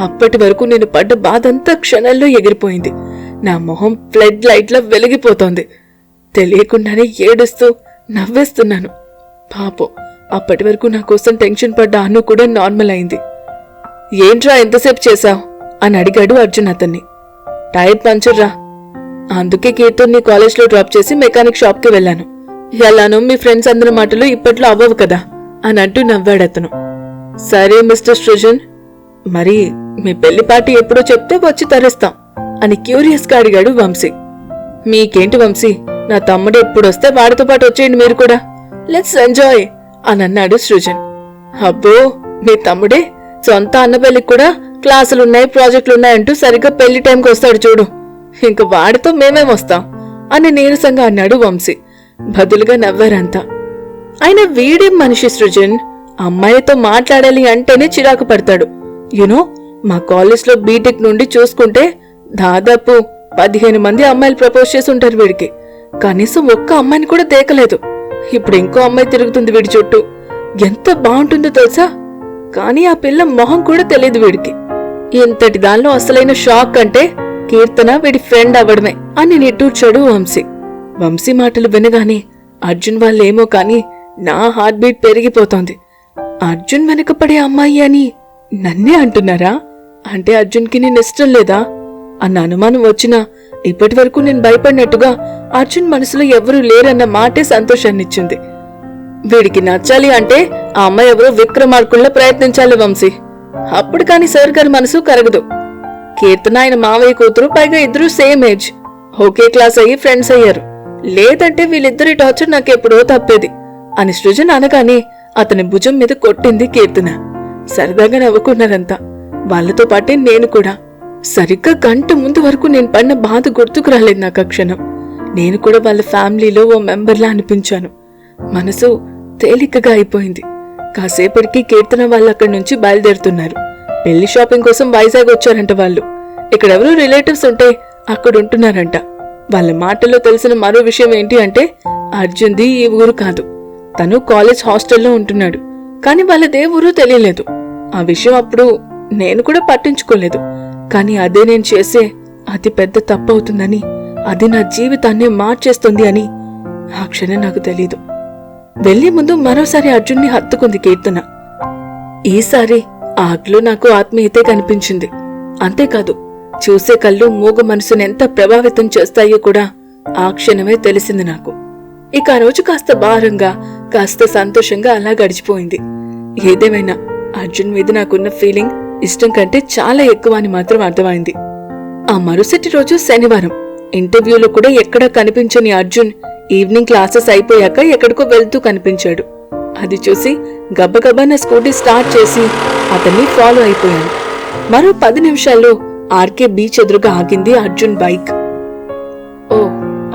Speaker 1: అప్పటి వరకు నేను పడ్డ బాధంతా క్షణాల్లో ఎగిరిపోయింది. నా మొహం ఫ్లడ్ లైట్లా వెలిగిపోతోంది. తెలియకుండానే ఏడుస్తూ నవ్వేస్తున్నాను. పాపం అప్పటి వరకు నా కోసం టెన్షన్ పడ్డ అను కూడా నార్మల్ అయింది. ఏంట్రా ఎంతసేపు చేశావు అని అడిగాడు అర్జున్ అతన్ని. టైర్ పంచర్ రా, అందుకే కీర్తన్ని కాలేజ్లో డ్రాప్ చేసి మెకానిక్ షాప్కి వెళ్ళాను. ఎలానో మీ ఫ్రెండ్స్ అందరి మాటలు ఇప్పట్లో అవ్వవు కదా అని అంటూ నవ్వాడతను. సరే మిస్టర్ సృజన్, మరి మీ పెళ్లి పార్టీ ఎప్పుడో చెప్తే వచ్చి తరిస్తాం అని క్యూరియస్ గా అడిగాడు వంశీ. మీకేంటి వంశీ, నా తమ్ముడు ఎప్పుడొస్తే వాడితో పాటు వచ్చేయండి మీరు కూడా, లెట్స్ ఎంజాయ్ అని అన్నాడు సృజన్. అబ్బో మీ తమ్ముడే సొంత అన్న పెళ్లికి కూడా క్లాసులున్నాయి ప్రాజెక్టులున్నాయంటూ సరిగ్గా పెళ్లి టైంకి వస్తాడు చూడు, ఇంక వాడితో మేమేమొస్తాం అని నీరసంగా అన్నాడు వంశీ. బదులుగా నవ్వారంతా. ఆయన వీడేం మనిషి సృజన్, అమ్మాయితో మాట్లాడాలి అంటేనే చిరాకు పడతాడు. యునో మా కాలేజ్లో బీటెక్ నుండి చూసుకుంటే దాదాపు 15 మంది అమ్మాయిలు ప్రపోజ్ చేసి ఉంటారు వీడికి. కనీసం ఒక్క అమ్మాయిని కూడా దేకలేదు. ఇప్పుడు ఇంకో అమ్మాయి తిరుగుతుంది వీడి చుట్టూ. ఎంత బాగుంటుందో తెలుసా, కానీ ఆ పిల్ల మొహం కూడా తెలియదు వీడికి. ఇంతటి దానిలో అసలైన షాక్ అంటే కీర్తన వీడి ఫ్రెండ్ అవ్వడమే అని నిట్టూర్చాడు వంశీ. వంశీ మాటలు వినగానే అర్జున్ వాళ్ళేమో కాని నా హార్ట్ బీట్ పెరిగిపోతోంది. అర్జున్ వెనకపడే అమ్మాయి అని నన్నే అంటున్నారా? అంటే అర్జున్కి నేను ఇష్టం లేదా అన్న అనుమానం వచ్చినా ఇప్పటి వరకు నేను భయపడినట్టుగా అర్జున్ మనసులో ఎవరూ లేరన్న మాటే సంతోషాన్నిచ్చింది. వీడికి నచ్చాలి అంటే ఆ అమ్మాయి ఎవరో విక్రమార్కుల్లా ప్రయత్నించాలి వంశీ, అప్పుడు కాని సార్ గారి మనసు కరగదు. కీర్తన ఆయన మావయ్య కూతురు, పైగా ఇద్దరు సేమ్ ఏజ్, ఒకే క్లాస్ అయ్యి ఫ్రెండ్స్ అయ్యారు. లేదంటే వీళ్ళిద్దరి టార్చర్ నాకెప్పుడో తప్పేది అని సృజన్ అనగానే అతని భుజం మీద కొట్టింది కీర్తన. సరదాగా నవ్వుకున్నారంతా, వాళ్లతో పాటే నేను కూడా. సరిగ్గా గంట ముందు వరకు నేను పడిన బాధ గుర్తుకు రాలేదు నాకు ఆ క్షణం. నేను కూడా వాళ్ళ ఫ్యామిలీలో ఓ మెంబర్లా అనిపించాను. మనసు తేలికగా అయిపోయింది. కాసేపటికి కీర్తన వాళ్ళు అక్కడి నుంచి బయలుదేరుతున్నారు. పెళ్లి షాపింగ్ కోసం వైజాగ్ వచ్చారంట వాళ్ళు. ఇక్కడెవరో రిలేటివ్స్ ఉంటే అక్కడుంటున్నారంట. వాళ్ళ మాటల్లో తెలిసిన మరో విషయం ఏంటి అంటే అర్జున్ది ఈ ఊరు కాదు, తను కాలేజ్ హాస్టల్లో ఉంటున్నాడు. కాని వాళ్ళదే ఊరు తెలియలేదు. ఆ విషయం అప్పుడు నేను కూడా పట్టించుకోలేదు. కాని అదే నేను చేసే అతి పెద్ద తప్పవుతుందని, అది నా జీవితాన్నే మార్చేస్తుంది అని ఆ క్షణం నాకు తెలీదు. వెళ్లే ముందు మరోసారి అర్జున్ని హత్తుకుంది కీర్తన. ఈసారి ఆగ్లో నాకు ఆత్మీయతే కనిపించింది. అంతేకాదు, చూసే కళ్ళు మూగ మనసును ఎంత ప్రభావితం చేస్తాయో కూడా ఆ క్షణమే తెలిసింది నాకు. ఇక ఆ రోజు కాస్త భారంగా, కాస్త సంతోషంగా అలా గడిచిపోయింది. ఏదేమైనా అర్జున్ మీద నాకున్న ఫీలింగ్ ఇష్టం కంటే చాలా ఎక్కువ అని మాత్రం అర్థమైంది. ఆ మరుసటి రోజు శనివారం. ఇంటర్వ్యూలో కూడా ఎక్కడా కనిపించని అర్జున్ ఈవినింగ్ క్లాసెస్ అయిపోయాక ఎక్కడికో వెళ్తూ కనిపించాడు. అది చూసి గబ్బగబ్బా నా స్కూటీ స్టార్ట్ చేసి అతన్ని ఫాలో అయిపోయాను. మరో 10 నిమిషాల్లో ఆర్కే బీచ్ ఎదురుగా ఆగింది అర్జున్ బైక్. ఓ,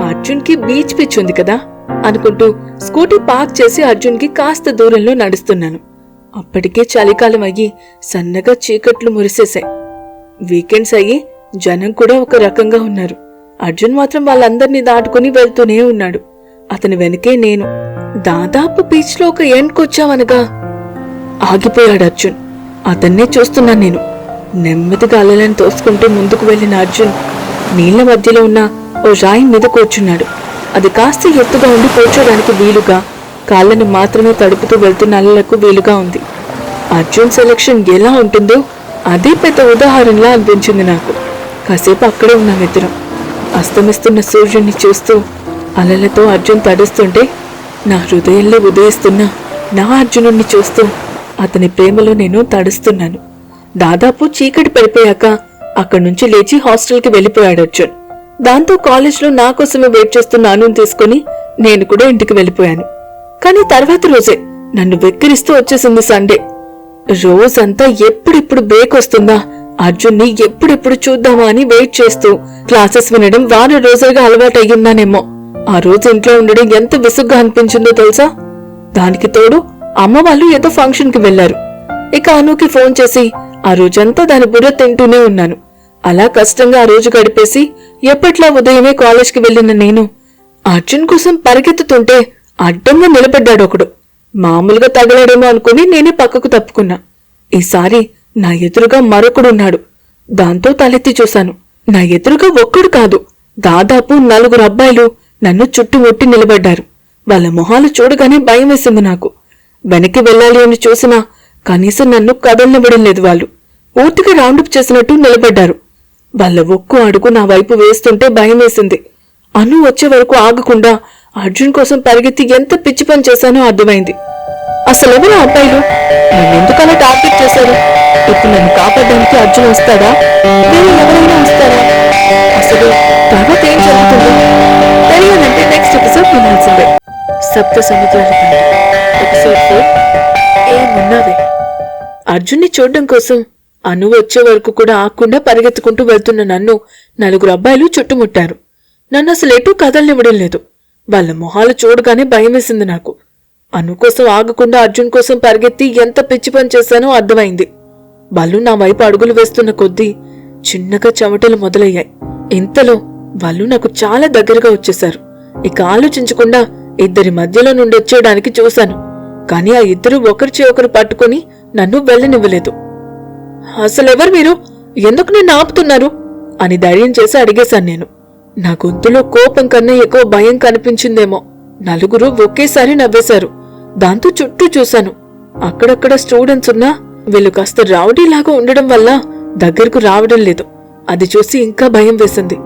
Speaker 1: అర్జున్ కి బీచ్ పిచ్ ఉంది కదా అనుకుంటూ స్కూటీ పార్క్ చేసి అర్జున్ కి కాస్త దూరంలో నడుస్తున్నాను. అప్పటికే చలికాలం అయ్యి సన్నగా చీకట్లు మురిసేశాయి. వీకెండ్స్ అయ్యి జనం కూడా ఒక రకంగా ఉన్నారు. అర్జున్ మాత్రం వాళ్ళందర్నీ దాటుకుని వెళ్తూనే ఉన్నాడు. అతని వెనకే నేను. దాదాపు బీచ్ లో ఒక ఎండ్కొచ్చావనగా ఆగిపోయాడు అర్జున్. అతన్నే చూస్తున్నాను నేను. నెమ్మదిగా అలలను తోసుకుంటూ ముందుకు వెళ్లిన అర్జున్ నీళ్ల మధ్యలో ఉన్న ఓ రాయి మీద కూర్చున్నాడు. అది కాస్త ఎత్తుగా ఉండి కూర్చోడానికి వీలుగా కాళ్ళని మాత్రమే తడుపుతూ వెళ్తున్న అలలకు వీలుగా ఉంది. అర్జున్ సెలక్షన్ ఎలా ఉంటుందో అదే పెద్ద ఉదాహరణలా అనిపించింది నాకు. కాసేపు అక్కడే ఉన్నామిద్దరం. అస్తమిస్తున్న సూర్యుడిని చూస్తూ అలలతో అర్జున్ తడుస్తుంటే నా హృదయంలో ఉదయిస్తున్న నా అర్జునుడిని చూస్తూ అతని ప్రేమలో నేను తడుస్తున్నాను. దాదాపు చీకటి పడిపోయాక అక్కడి నుంచి లేచి హాస్టల్కి వెళ్ళిపోయాడు అర్జున్. దాంతో కాలేజ్లో నా కోసమే వెయిట్ చేస్తున్న అనుని తీసుకుని నేను కూడా ఇంటికి వెళ్ళిపోయాను. కానీ తర్వాత రోజే నన్ను వెక్కిరిస్తూ వచ్చేసింది సండే. రోజంతా ఎప్పుడెప్పుడు బ్రేక్ వస్తుందా, అర్జున్ని ఎప్పుడెప్పుడు చూద్దామా అని వెయిట్ చేస్తూ క్లాసెస్ వినడం వారం రోజులుగా అలవాటయ్యున్నానేమో. ఆ రోజు ఇంట్లో ఉండడం ఎంత విసుగ్గా అనిపించిందో తెలుసా. దానికి తోడు అమ్మ వాళ్ళు ఏదో ఫంక్షన్ కి వెళ్లారు. ఇక అనుకి ఫోన్ చేసి ఆ రోజంతా దాని బుర్ర తింటూనే ఉన్నాను. అలా కష్టంగా ఆ రోజు గడిపేసి ఎప్పట్లా ఉదయమే కాలేజ్కి వెళ్లిన నేను అర్జున్ కోసం పరిగెత్తుతుంటే అడ్డంగా నిలబడ్డాడు ఒకడు. మామూలుగా తగలాడేమో అనుకుని నేనే పక్కకు తప్పుకున్నా. ఈసారి నా ఎదురుగా మరొకడున్నాడు. దాంతో తలెత్తి చూశాను. నా ఎదురుగా ఒక్కడు కాదు, దాదాపు 4 అబ్బాయిలు నన్ను చుట్టుముట్టి నిలబడ్డారు. వాళ్ళ మొహాలు చూడగానే భయం వేసింది నాకు. వెనక్కి వెళ్ళాలి అని చూసినా కనీసం నన్ను కదలనివ్వడం లేదు. వాళ్ళు పూర్తిగా రౌండప్ చేసినట్టు నిలబడ్డారు. వాళ్ళ ఒక్కో అడుగు నా వైపు వేస్తుంటే భయం వేసింది. అను వచ్చే వరకు ఆగకుండా అర్జున్ కోసం పరిగెత్తి ఎంత పిచ్చి పని చేశానో అర్థమైంది. అసలెవరు అబ్బాయిలు? నన్నెందుకలా టార్గెట్ చేశారు? ఇప్పుడు నన్ను కాపాడడానికి అర్జున్ వస్తాడా, వేరే ఎవరైనా వస్తారా? అసలు తర్వాత ఏం జరుగుతుందో తెలియాలంటే నెక్స్ట్ ఎపిసోడ్ వినాల్సిందే. సప్త సముద్రాల తండ్రి ఎపిసోడ్ 4 ఏమున్నావే. అర్జున్ని చూడడం కోసం అను వచ్చే వరకు కూడా ఆగకుండా పరిగెత్తుకుంటూ వెళ్తున్న నన్ను 4 అబ్బాయిలు చుట్టుముట్టారు. నన్ను అసలు ఎటూ కదలనివ్వడం లేదు. వాళ్ళ మొహాలు చూడగానే భయమేసింది నాకు. అను కోసం ఆగకుండా అర్జున్ కోసం పరిగెత్తి ఎంత పిచ్చి పని చేశానో అర్థమైంది. వాళ్ళు నా వైపు అడుగులు వేస్తున్న కొద్దీ చిన్నగా చెమటలు మొదలయ్యాయి. ఇంతలో వాళ్ళు నాకు చాలా దగ్గరగా వచ్చేశారు. ఇక ఆలోచించకుండా ఇద్దరి మధ్యలో నుండి వచ్చేయడానికి చూశాను. కాని ఆ ఇద్దరు ఒకరి ఒకరు పట్టుకుని నన్ను వెళ్ళనివ్వలేదు. అసలెవరు మీరు? ఎందుకు నిన్ను ఆపుతున్నారు అని ధైర్యం చేసి అడిగేశాను నేను. నా గొంతులో కోపం కన్నా ఎక్కువ భయం కనిపించిందేమో. 4 ఒకేసారి నవ్వేశారు. దాంతో చుట్టూ చూశాను. అక్కడక్కడ స్టూడెంట్స్ ఉన్నా వీళ్ళు కాస్త రౌడీలాగా ఉండడం వల్ల దగ్గరకు రావడం లేదు. అది చూసి ఇంకా భయం వేసింది.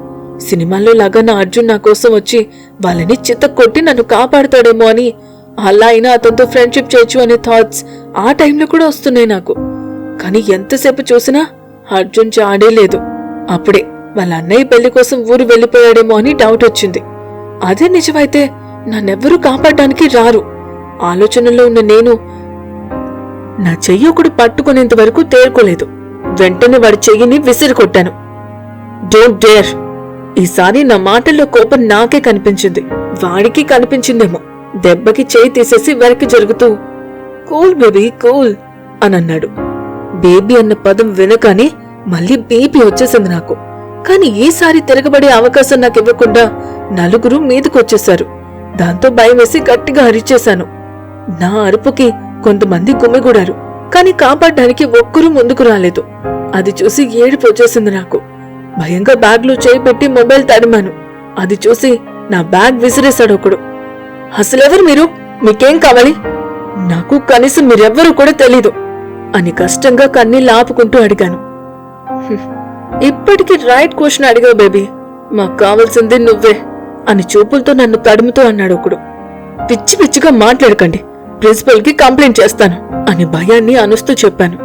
Speaker 1: సినిమాల్లో లాగా నా అర్జున్ నా కోసం వచ్చి వాళ్ళని చితక్కొట్టి నన్ను కాపాడుతాడేమో అని, అలా అయినా అతనితో ఫ్రెండ్షిప్ చేయొచ్చు అనే థాట్స్ ఆ టైంలో కూడా వస్తున్నాయి నాకు. కానీ ఎంతసేపు చూసినా అర్జున్ జాడే లేదు. అప్పుడే వాళ్ళ అన్నయ్య పెళ్లి కోసం ఊరు వెళ్లిపోయాడేమో అని డౌట్ వచ్చింది. అదే నిజమైతే నన్నెవ్వరూ కాపాడడానికి రారు. ఆలోచనలో ఉన్న నేను నా చెయ్యి ఒకడు పట్టుకునేంత వరకు తేరుకోలేదు. వెంటనే వాడి చెయ్యిని విసిరికొట్టాను. Don't dare. ఈసారి నా మాటల్లో కోపం నాకే కనిపించింది. వాడికి కనిపించిందేమో. దెబ్బకి చేయి తీసేసి వెనక్కి జరుగుతూ కూల్ బేబీ కూల్ అనన్నాడు. బేబీ అన్న పదం వినగానే మళ్ళీ బీపీ వచ్చేసింది నాకు. కాని ఈసారి తిరగబడే అవకాశం నాకివ్వకుండా 4 మీదకొచ్చేశారు. దాంతో భయం వేసి గట్టిగా అరిచేశాను. నా అరుపుకి కొంతమంది గుమిగూడారు. కాని కాపాడడానికి ఒక్కరూ ముందుకు రాలేదు. అది చూసి ఏడుపు వచ్చేసింది నాకు. భయంగా బ్యాగ్లో చేయి పెట్టి మొబైల్ తడిమాను. అది చూసి నా బ్యాగ్ విసిరేశాడు ఒకడు. అసలెవరు మీరు? మీకేం కావాలి? నాకు కనీసం మీరెవ్వరూ కూడా తెలీదు అని కష్టంగా కన్నీళ్ళు ఆపుకుంటూ అడిగాను. ఇప్పటికి రైట్ క్వశ్చన్ అడిగావు బేబీ. మాకు కావాల్సింది నువ్వే అని చూపులతో నన్ను తడుముతూ అన్నాడు ఒకడు. పిచ్చి పిచ్చిగా మాట్లాడకండి, ప్రిన్సిపల్ కి కంప్లైంట్ చేస్తాను అని భయాన్ని అనుస్తూ చెప్పాను.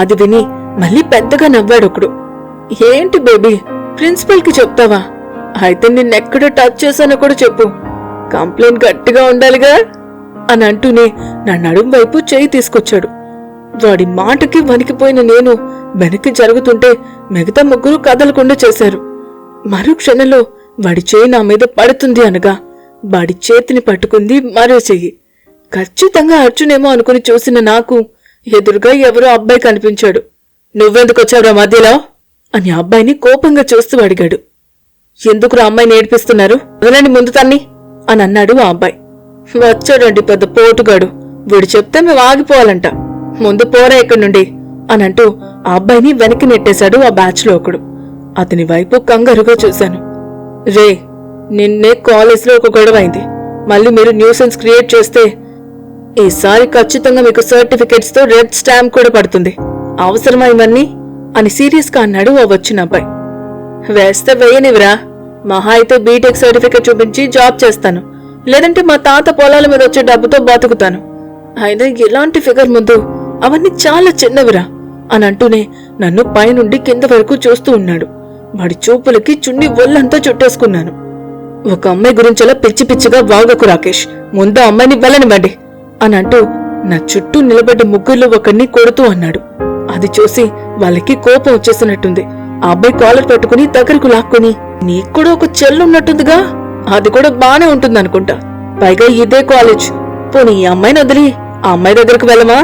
Speaker 1: అది విని మళ్ళీ పెద్దగా నవ్వాడొకడు. ఏంటి బేబీ, ప్రిన్సిపల్ కి చెప్తావా? అయితే నిన్నెక్కడ టచ్ చేశానో కూడా చెప్పు. కంప్లైంట్ గట్టిగా ఉండాలిగా అని అంటూనే నా నడుం వైపు చేయి తీసుకొచ్చాడు. వాడి మాటకి వణికిపోయిన నేను వెనక్కి జరుగుతుంటే మిగతా 3 కదలకుండా చేశారు. మరో క్షణంలో వాడి చేయి నా మీద పడుతుంది అనగా వాడి చేతిని పట్టుకుంది మరో చెయ్యి. ఖచ్చితంగా అర్జునేమో అనుకుని చూసిన నాకు ఎదురుగా ఎవరో అబ్బాయి కనిపించాడు. నువ్వెందుకొచ్చావురా మధ్యలో అని అబ్బాయిని కోపంగా చూస్తూ అడిగాడు. ఎందుకురా అమ్మాయిని ఏడిపిస్తున్నారు? వదలండి ముందు తన్ని అని అన్నాడు ఆ అబ్బాయి. వచ్చాడండి పెద్ద పోటుగాడు. వీడు చెప్తే మేము ఆగిపోవాలంట. ముందు పోరా ఇక్కడి నుండి అని అంటూ ఆ అబ్బాయిని వెనక్కి నెట్టేశాడు ఆ బ్యాచ్ లో ఒకడు. అతని వైపు కంగారుగా చూశాను. రే, నిన్నే కాలేజ్లో ఒక గొడవ అయింది. మళ్ళీ మీరు న్యూసెన్స్ క్రియేట్ చేస్తే ఈసారి ఖచ్చితంగా మీకు సర్టిఫికెట్స్ తో రెడ్ స్టాంప్ కూడా పడుతుంది. అవసరమా ఇవన్నీ అని సీరియస్ గా అన్నాడు ఆ వచ్చిన అబ్బాయి. వేస్తే వేయనివిరా, మహా అయితే బీటెక్ సర్టిఫికెట్ చూపించి జాబ్ చేస్తాను, లేదంటే మా తాత పొలాల మీద వచ్చే డబ్బుతో బతుకుతాను. అయినా ఇలాంటి ఫిగర్ ముందు అవన్నీ చాలా చిన్నవిరా అని అంటూనే నన్ను పైనుండి కింద వరకు చూస్తూ ఉన్నాడు. వాడి చూపులకి చున్ని ఒళ్ళంతా చుట్టేసుకున్నాను. ఒక అమ్మాయి గురించలా పిచ్చి పిచ్చిగా వాగకు రాకేష్, ముందు అమ్మాయిని వెళ్ళనివ్వండి అని అంటూ నా చుట్టూ నిలబడి ముగ్గురులో ఒకరిని కొడుతూ అన్నాడు. అది చూసి వాళ్ళకి కోపం వచ్చేసినట్టుంది. ఆ అబ్బాయి కాలర్ పట్టుకుని దగ్గరకు లాక్కుని, నీకు కూడా ఒక చెల్లున్నట్టుందిగా, అది కూడా బానే ఉంటుందనుకుంటా, పైగా ఇదే కాలేజ్, పోనీ ఈ అమ్మాయిని వదిలి ఆ అమ్మాయి దగ్గరకు వెళ్ళమా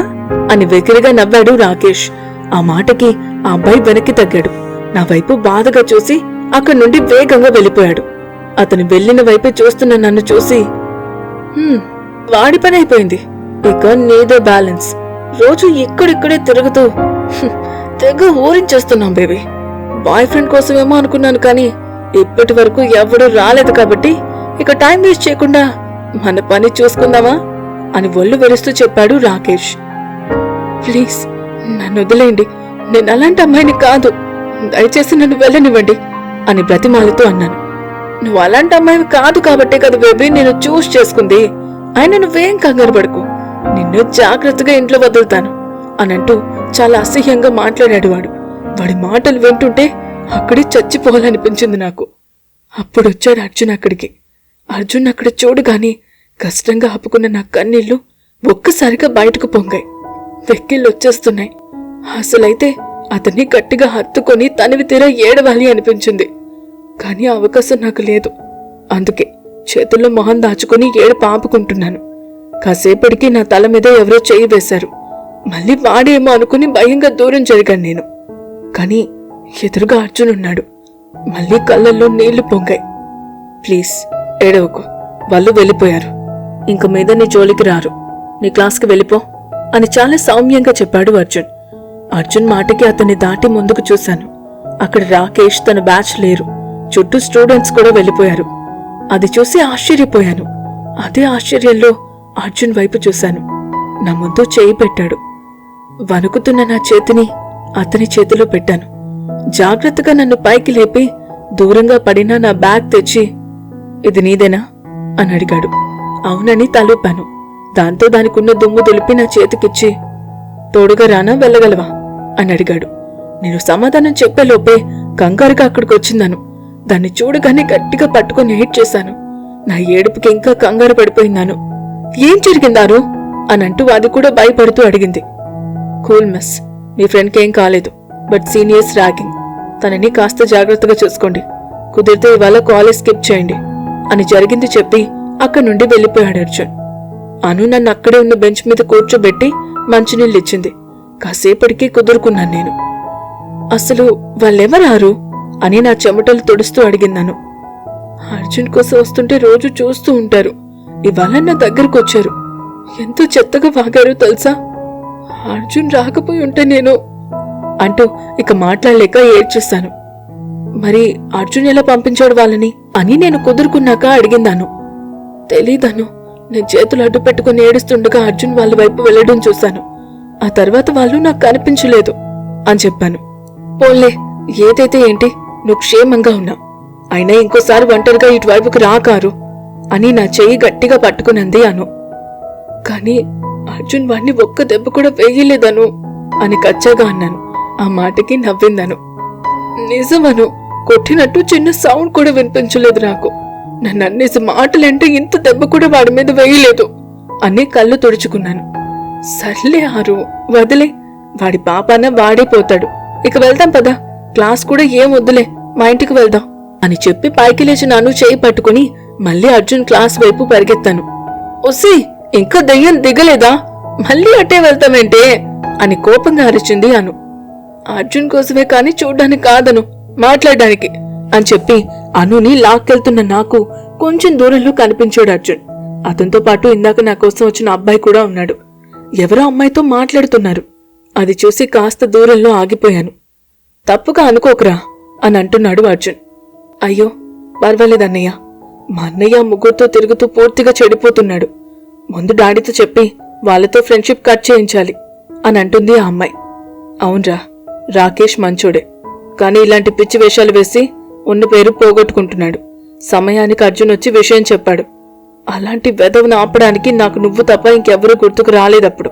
Speaker 1: అని వెకిరిగా నవ్వాడు రాకేష్. ఆ మాటకి ఆ అబ్బాయి వెనక్కి తగ్గాడు. నా వైపు బాధగా చూసి అక్కడి నుండి వేగంగా వెళ్ళిపోయాడు. అతను వెళ్లిన వైపే చూస్తున్న నన్ను చూసి, వాడి పని అయిపోయింది, ఇక నీదే బ్యాలెన్స్, రోజు ఇక్కడిక్కడే తిరుగుతూ తెగ ఊరించేస్తున్నాం బేబీ. బాయ్ ఫ్రెండ్ కోసమేమో అనుకున్నాను, కానీ ఇప్పటి వరకు ఎవడూ రాలేదు కాబట్టి ఇక టైం వేస్ట్ చేయకుండా మన పని చూసుకుందామా అని ఒళ్ళు వెరుస్తూ చెప్పాడు రాకేష్. ప్లీజ్ నన్ను వదిలేయండి, నేను అలాంటి అమ్మాయిని కాదు, దయచేసి నన్ను వెళ్ళనివ్వండి అని బ్రతిమాలుతూ అన్నాను. నువ్వు అలాంటి అమ్మాయివి కాదు కాబట్టే కదా బేబీ నేను చూస్ చేసుకుంది, ఆయన నువ్వేం కంగారు పడుకో, నిన్ను జాగ్రత్తగా ఇంట్లో వదులుతాను అనంటూ చాలా అసహ్యంగా మాట్లాడాడు వాడు. వాడి మాటలు వింటుంటే అక్కడే చచ్చిపోవాలనిపించింది నాకు. అప్పుడొచ్చాడు అర్జున్ అక్కడికి. అర్జున్ అక్కడ చూడగానే కష్టంగా ఆపుకున్న నా కన్నీళ్లు ఒక్కసారిగా బయటకు పొంగాయి. వెక్కిళ్ళొచ్చేస్తున్నాయి. అసలైతే అతన్ని గట్టిగా హత్తుకొని తనివి తీరా ఏడవాలి అనిపించింది. కానీ ఆ అవకాశం నాకు లేదు. అందుకే చేతుల్లో మొహం దాచుకుని ఏడుపు ఆపుకుంటున్నాను. కాసేపటికి నా తల మీద ఎవరో చెయ్యి వేశారు. మళ్ళీ వాడేమో అనుకుని భయంగా దూరం జరిగాను నేను. కానీ ఎదురుగా అర్జున్ ఉన్నాడు. మళ్ళీ కళ్ళల్లో నీళ్లు పొంగాయి. ప్లీజ్ ఏడవకు, వాళ్ళు వెళ్ళిపోయారు, ఇంక మీద నీ జోలికి రారు, నీ క్లాస్కి వెళ్ళిపో అని చాలా సౌమ్యంగా చెప్పాడు అర్జున్. అర్జున్ మాటకి అతన్ని దాటి ముందుకు చూశాను. అక్కడ రాకేష్ తన బ్యాచ్ లేరు, చుట్టూ స్టూడెంట్స్ కూడా వెళ్ళిపోయారు. అది చూసి ఆశ్చర్యపోయాను. అదే ఆశ్చర్యంలో అర్జున్ వైపు చూశాను. నా ముందు చేయి పెట్టాడు. వణుకుతున్న నా చేతిని అతని చేతిలో పెట్టాను. జాగ్రత్తగా నన్ను పైకి లేపి దూరంగా పడిన నా బ్యాగ్ తెచ్చి, ఇది నీదేనా అని అడిగాడు. అవునని తలూపాను. దాంతో దానికున్న దుమ్ము దులిపి నా చేతికిచ్చి, తోడుగా రానా వెళ్ళగలవా అని అడిగాడు. నేను సమాధానం చెప్పేలోపే కంగారుగా అక్కడికొచ్చిందాను. దాన్ని చూడగానే గట్టిగా పట్టుకుని ఏడ్ చేశాను. నా ఏడుపుకి ఇంకా కంగారు పడిపోయిందాను. ఏం జరిగిందారు అనంటూ అది కూడా భయపడుతూ అడిగింది. కూల్ మిస్, మీ ఫ్రెండ్కేం కాలేదు, బట్ సీనియర్స్ ర్యాగింగ్, తనని కాస్త జాగ్రత్తగా చూసుకోండి, కుదిరితే ఇవాళ కాలేజ్ స్కిప్ చేయండి అని జరిగింది చెప్పి అక్కడి నుండి వెళ్ళిపోయాడు అర్జున్. అను నన్ను అక్కడే ఉన్న బెంచ్ మీద కూర్చోబెట్టి మంచినీళ్ళిచ్చింది. కాసేపటికి కుదురుకున్నాను నేను. అసలు వాళ్ళెవరారు అని నా చెమటలు తుడుస్తూ అడిగిందాను. అర్జున్ కోసం వస్తుంటే రోజు చూస్తూ ఉంటారు, ఇవాళ నా దగ్గరకు వచ్చారు. ఎంతో చెత్తగా వాగారు తెలుసా. అర్జున్ రాకపోయి ఉంటే నేను అంటూ ఇక మాట్లాడలేక ఏడ్చేశాను. మరి అర్జున్ ఎలా పంపించాడు వాళ్ళని అని నేను కుదురుకున్నాక అడిగిందాను. తెలీదను, నేను చేతులు అడ్డు పెట్టుకుని ఏడుస్తుండగా అర్జున్ వాళ్ళ వైపు వెళ్లడం చూశాను. ఆ తర్వాత వాళ్ళు నాకు కనిపించలేదు అని చెప్పాను. పోన్లే, ఏదైతే ఏంటి, నువ్వు క్షేమంగా ఉన్నావు, అయినా ఇంకోసారి ఒంటరిగా ఇటువైపుకు రాకారు అని నా చెయ్యి గట్టిగా పట్టుకునంది అను. కాని అర్జున్ వాణ్ణి ఒక్క దెబ్బ కూడా వేయలేదను అని కచ్చాగా అన్నాను. ఆ మాటకి నవ్విందను. నిజమను, కొట్టినట్టు చిన్న సౌండ్ కూడా వినిపించలేదు నాకు. నన్ను అన్నేసి మాటలంటే ఇంత దెబ్బ కూడా వాడి మీద వేయలేదు అని కళ్ళు తుడుచుకున్నాను. సర్లే ఆరు, వదిలే, వాడి పాపాన వాడే పోతాడు, ఇక వెళ్దాం పదా, క్లాస్ కూడా ఏం వద్దులే, మా ఇంటికి వెళ్దాం అని చెప్పి పైకి లేచి నన్ను చేయి పట్టుకుని మళ్ళీ అర్జున్ క్లాస్ వైపు పరిగెత్తాను. ఒసి, ఇంకా దయ్యం దిగలేదా, మళ్ళీ అట్టే వెళ్తామేంటే అని కోపంగా అరిచింది అను. అర్జున్ కోసమే కాని చూడ్డానికి కాదను, మాట్లాడడానికి అని చెప్పి అనుని లాక్కెళ్తున్న నాకు కొంచెం దూరంలో కనిపించాడు అర్జున్. అతనితో పాటు ఇందాక నా కోసం వచ్చిన అబ్బాయి కూడా ఉన్నాడు. ఎవరో అమ్మాయితో మాట్లాడుతున్నారు. అది చూసి కాస్త దూరంలో ఆగిపోయాను. తప్పుగా అనుకోకరా అని అంటున్నాడు అర్జున్. అయ్యో పర్వాలేదన్నయ్య, మా అన్నయ్య ముగ్గురుతో తిరుగుతూ పూర్తిగా చెడిపోతున్నాడు. ముందు డాడీతో చెప్పి వాళ్ళతో ఫ్రెండ్షిప్ కట్ చేయించాలి అని అంటుంది ఆ అమ్మాయి. అవునరా, రాకేష్ మంచోడే, కానీ ఇలాంటి పిచ్చి వేషాలు వేసి ఉన్న పేరు పోగొట్టుకుంటున్నాడు. సమయానికి అర్జున్ వచ్చి విషయం చెప్పాడు. అలాంటి వెధవను ఆపడానికి నాకు నువ్వు తప్ప ఇంకెవ్వరూ గుర్తుకు రాలేదప్పుడు.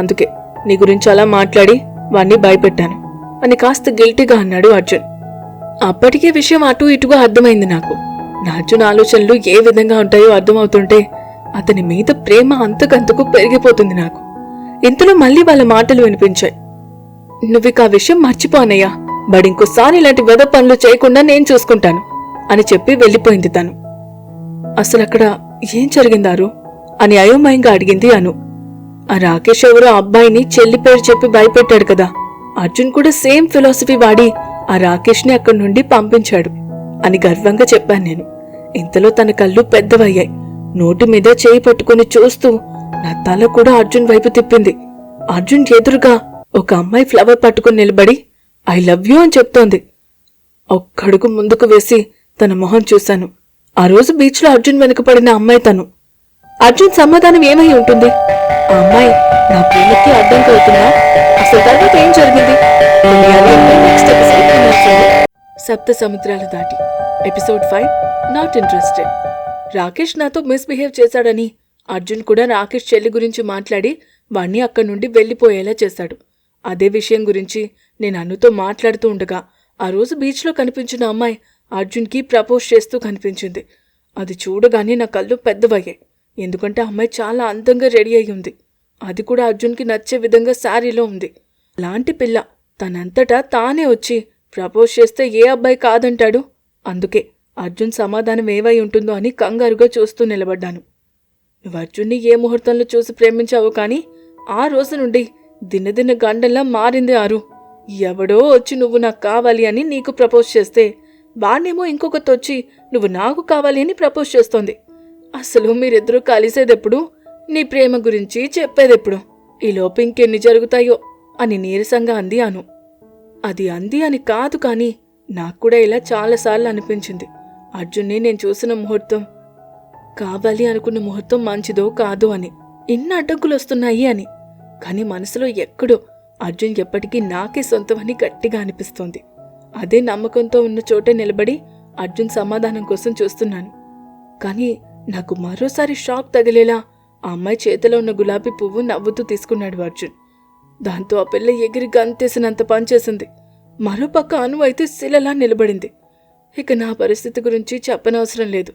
Speaker 1: అందుకే నీ గురించి అలా మాట్లాడి వాణ్ణి భయపెట్టాను అని కాస్త గిల్టీగా అన్నాడు అర్జున్. అప్పటికే విషయం అటూ ఇటుగా అర్థమైంది నాకు. నా అర్జున్ ఆలోచనలు ఏ విధంగా ఉంటాయో అర్థమవుతుంటే అతని మీద ప్రేమ అంతకంతకు పెరిగిపోతుంది నాకు. ఇంతలో మళ్ళీ వాళ్ళ మాటలు వినిపించాయి. నువ్విక ఆ విషయం మర్చిపోనయ్యా, బడింకోసారి ఇలాంటి వెధ పనులు చేయకుండా నేను చూసుకుంటాను అని చెప్పి వెళ్ళిపోయింది తను. అసలక్కడ ఏం జరిగిందారు అని అయోమయంగా అడిగింది అను. ఆ రాకేష్ ఎవరో అబ్బాయిని చెల్లి పేరు చెప్పి భయపెట్టాడు కదా, అర్జున్ కూడా సేమ్ ఫిలాసఫీ వాడి ఆ రాకేష్ ని అక్కడి నుండి పంపించాడు అని గర్వంగా చెప్పాను నేను. ఇంతలో తన కళ్ళు పెద్దవయ్యాయి. నోటి మీద చేయి పట్టుకుని చూస్తూ నా తల కూడా అర్జున్ వైపు తిప్పింది. అర్జున్ ఎదురుగా ఒక అమ్మాయి ఫ్లవర్ పట్టుకుని నిలబడి ఐ లవ్ యూ అని చెప్తోంది. ఒక్కడుగు ముందుకు వేసి తన మొహం చూశాను. ఆ రోజు బీచ్ లో అర్జున్ వెనుకపడిన అమ్మాయి తను. అర్జున్ సమాధానం ఏమై ఉంటుంది? ఆ అమ్మాయి నా ప్రేమకి అడ్డం కలుగుతుందా? అసలు తర్వాత ఏం జరిగింది? సప్త సముద్రాలు దాటి ఎపిసోడ్ 5 నాట్ ఇంట్రెస్టెడ్. రాకేష్ నాతో మిస్బిహేవ్ చేశాడని అర్జున్ కూడా రాకేష్ చెల్లి గురించి మాట్లాడి వాణ్ణి అక్కడి నుండి వెళ్లిపోయేలా చేశాడు. అదే విషయం గురించి నేను అనుతో మాట్లాడుతూ ఉండగా ఆ రోజు బీచ్లో కనిపించిన అమ్మాయి అర్జున్కి ప్రపోజ్ చేస్తూ కనిపించింది. అది చూడగానే నా కళ్ళు పెద్దవయ్యాయి. ఎందుకంటే అమ్మాయి చాలా అందంగా రెడీ అయి ఉంది. అది కూడా అర్జున్కి నచ్చే విధంగా శారీలో ఉంది. అలాంటి పిల్ల తనంతటా తానే వచ్చి ప్రపోజ్ చేస్తే ఏ అబ్బాయి కాదంటాడు? అందుకే అర్జున్ సమాధానం ఏవై ఉంటుందో అని కంగారుగా చూస్తూ నిలబడ్డాను. నువ్వు అర్జున్ని ఏ ముహూర్తంలో చూసి ప్రేమించావు, కానీ ఆ రోజు నుండి దినదిన గండల్లా మారింది ఆరు. ఎవడో వచ్చి నువ్వు నాకు కావాలి అని నీకు ప్రపోజ్ చేస్తే వాణ్ణేమో ఇంకొకతొచ్చి నువ్వు నాకు కావాలి అని ప్రపోజ్ చేస్తోంది. అసలు మీరిద్దరూ కలిసేదెప్పుడు? నీ ప్రేమ గురించి చెప్పేదెప్పుడు? ఈలోపు ఇంకెన్ని జరుగుతాయో అని నీరసంగా అంది అను. అది అంది అని కాదు, కానీ నాకు కూడా ఇలా చాలాసార్లు అనిపించింది. అర్జున్ని నేను చూసిన ముహూర్తం, కావాలి అనుకున్న ముహూర్తం మంచిదో కాదో అని, ఇన్ని అడ్డంకులు వస్తున్నాయి అని. కానీ మనసులో ఎక్కడో అర్జున్ ఎప్పటికీ నాకే సొంతమని గట్టిగా అనిపిస్తోంది. అదే నమ్మకంతో ఉన్న చోటే నిలబడి అర్జున్ సమాధానం కోసం చూస్తున్నాను. కానీ నాకు మరోసారి షాక్ తగిలేలా ఆ అమ్మాయి చేతిలో ఉన్న గులాబీ పువ్వు నవ్వుతూ తీసుకున్నాడు అర్జున్. దాంతో ఆ పిల్ల ఎగిరి గంతేసినంత పనిచేసింది. మరోపక్క అను అయితే శిలలా నిలబడింది. ఇక నా పరిస్థితి గురించి చెప్పనవసరం లేదు.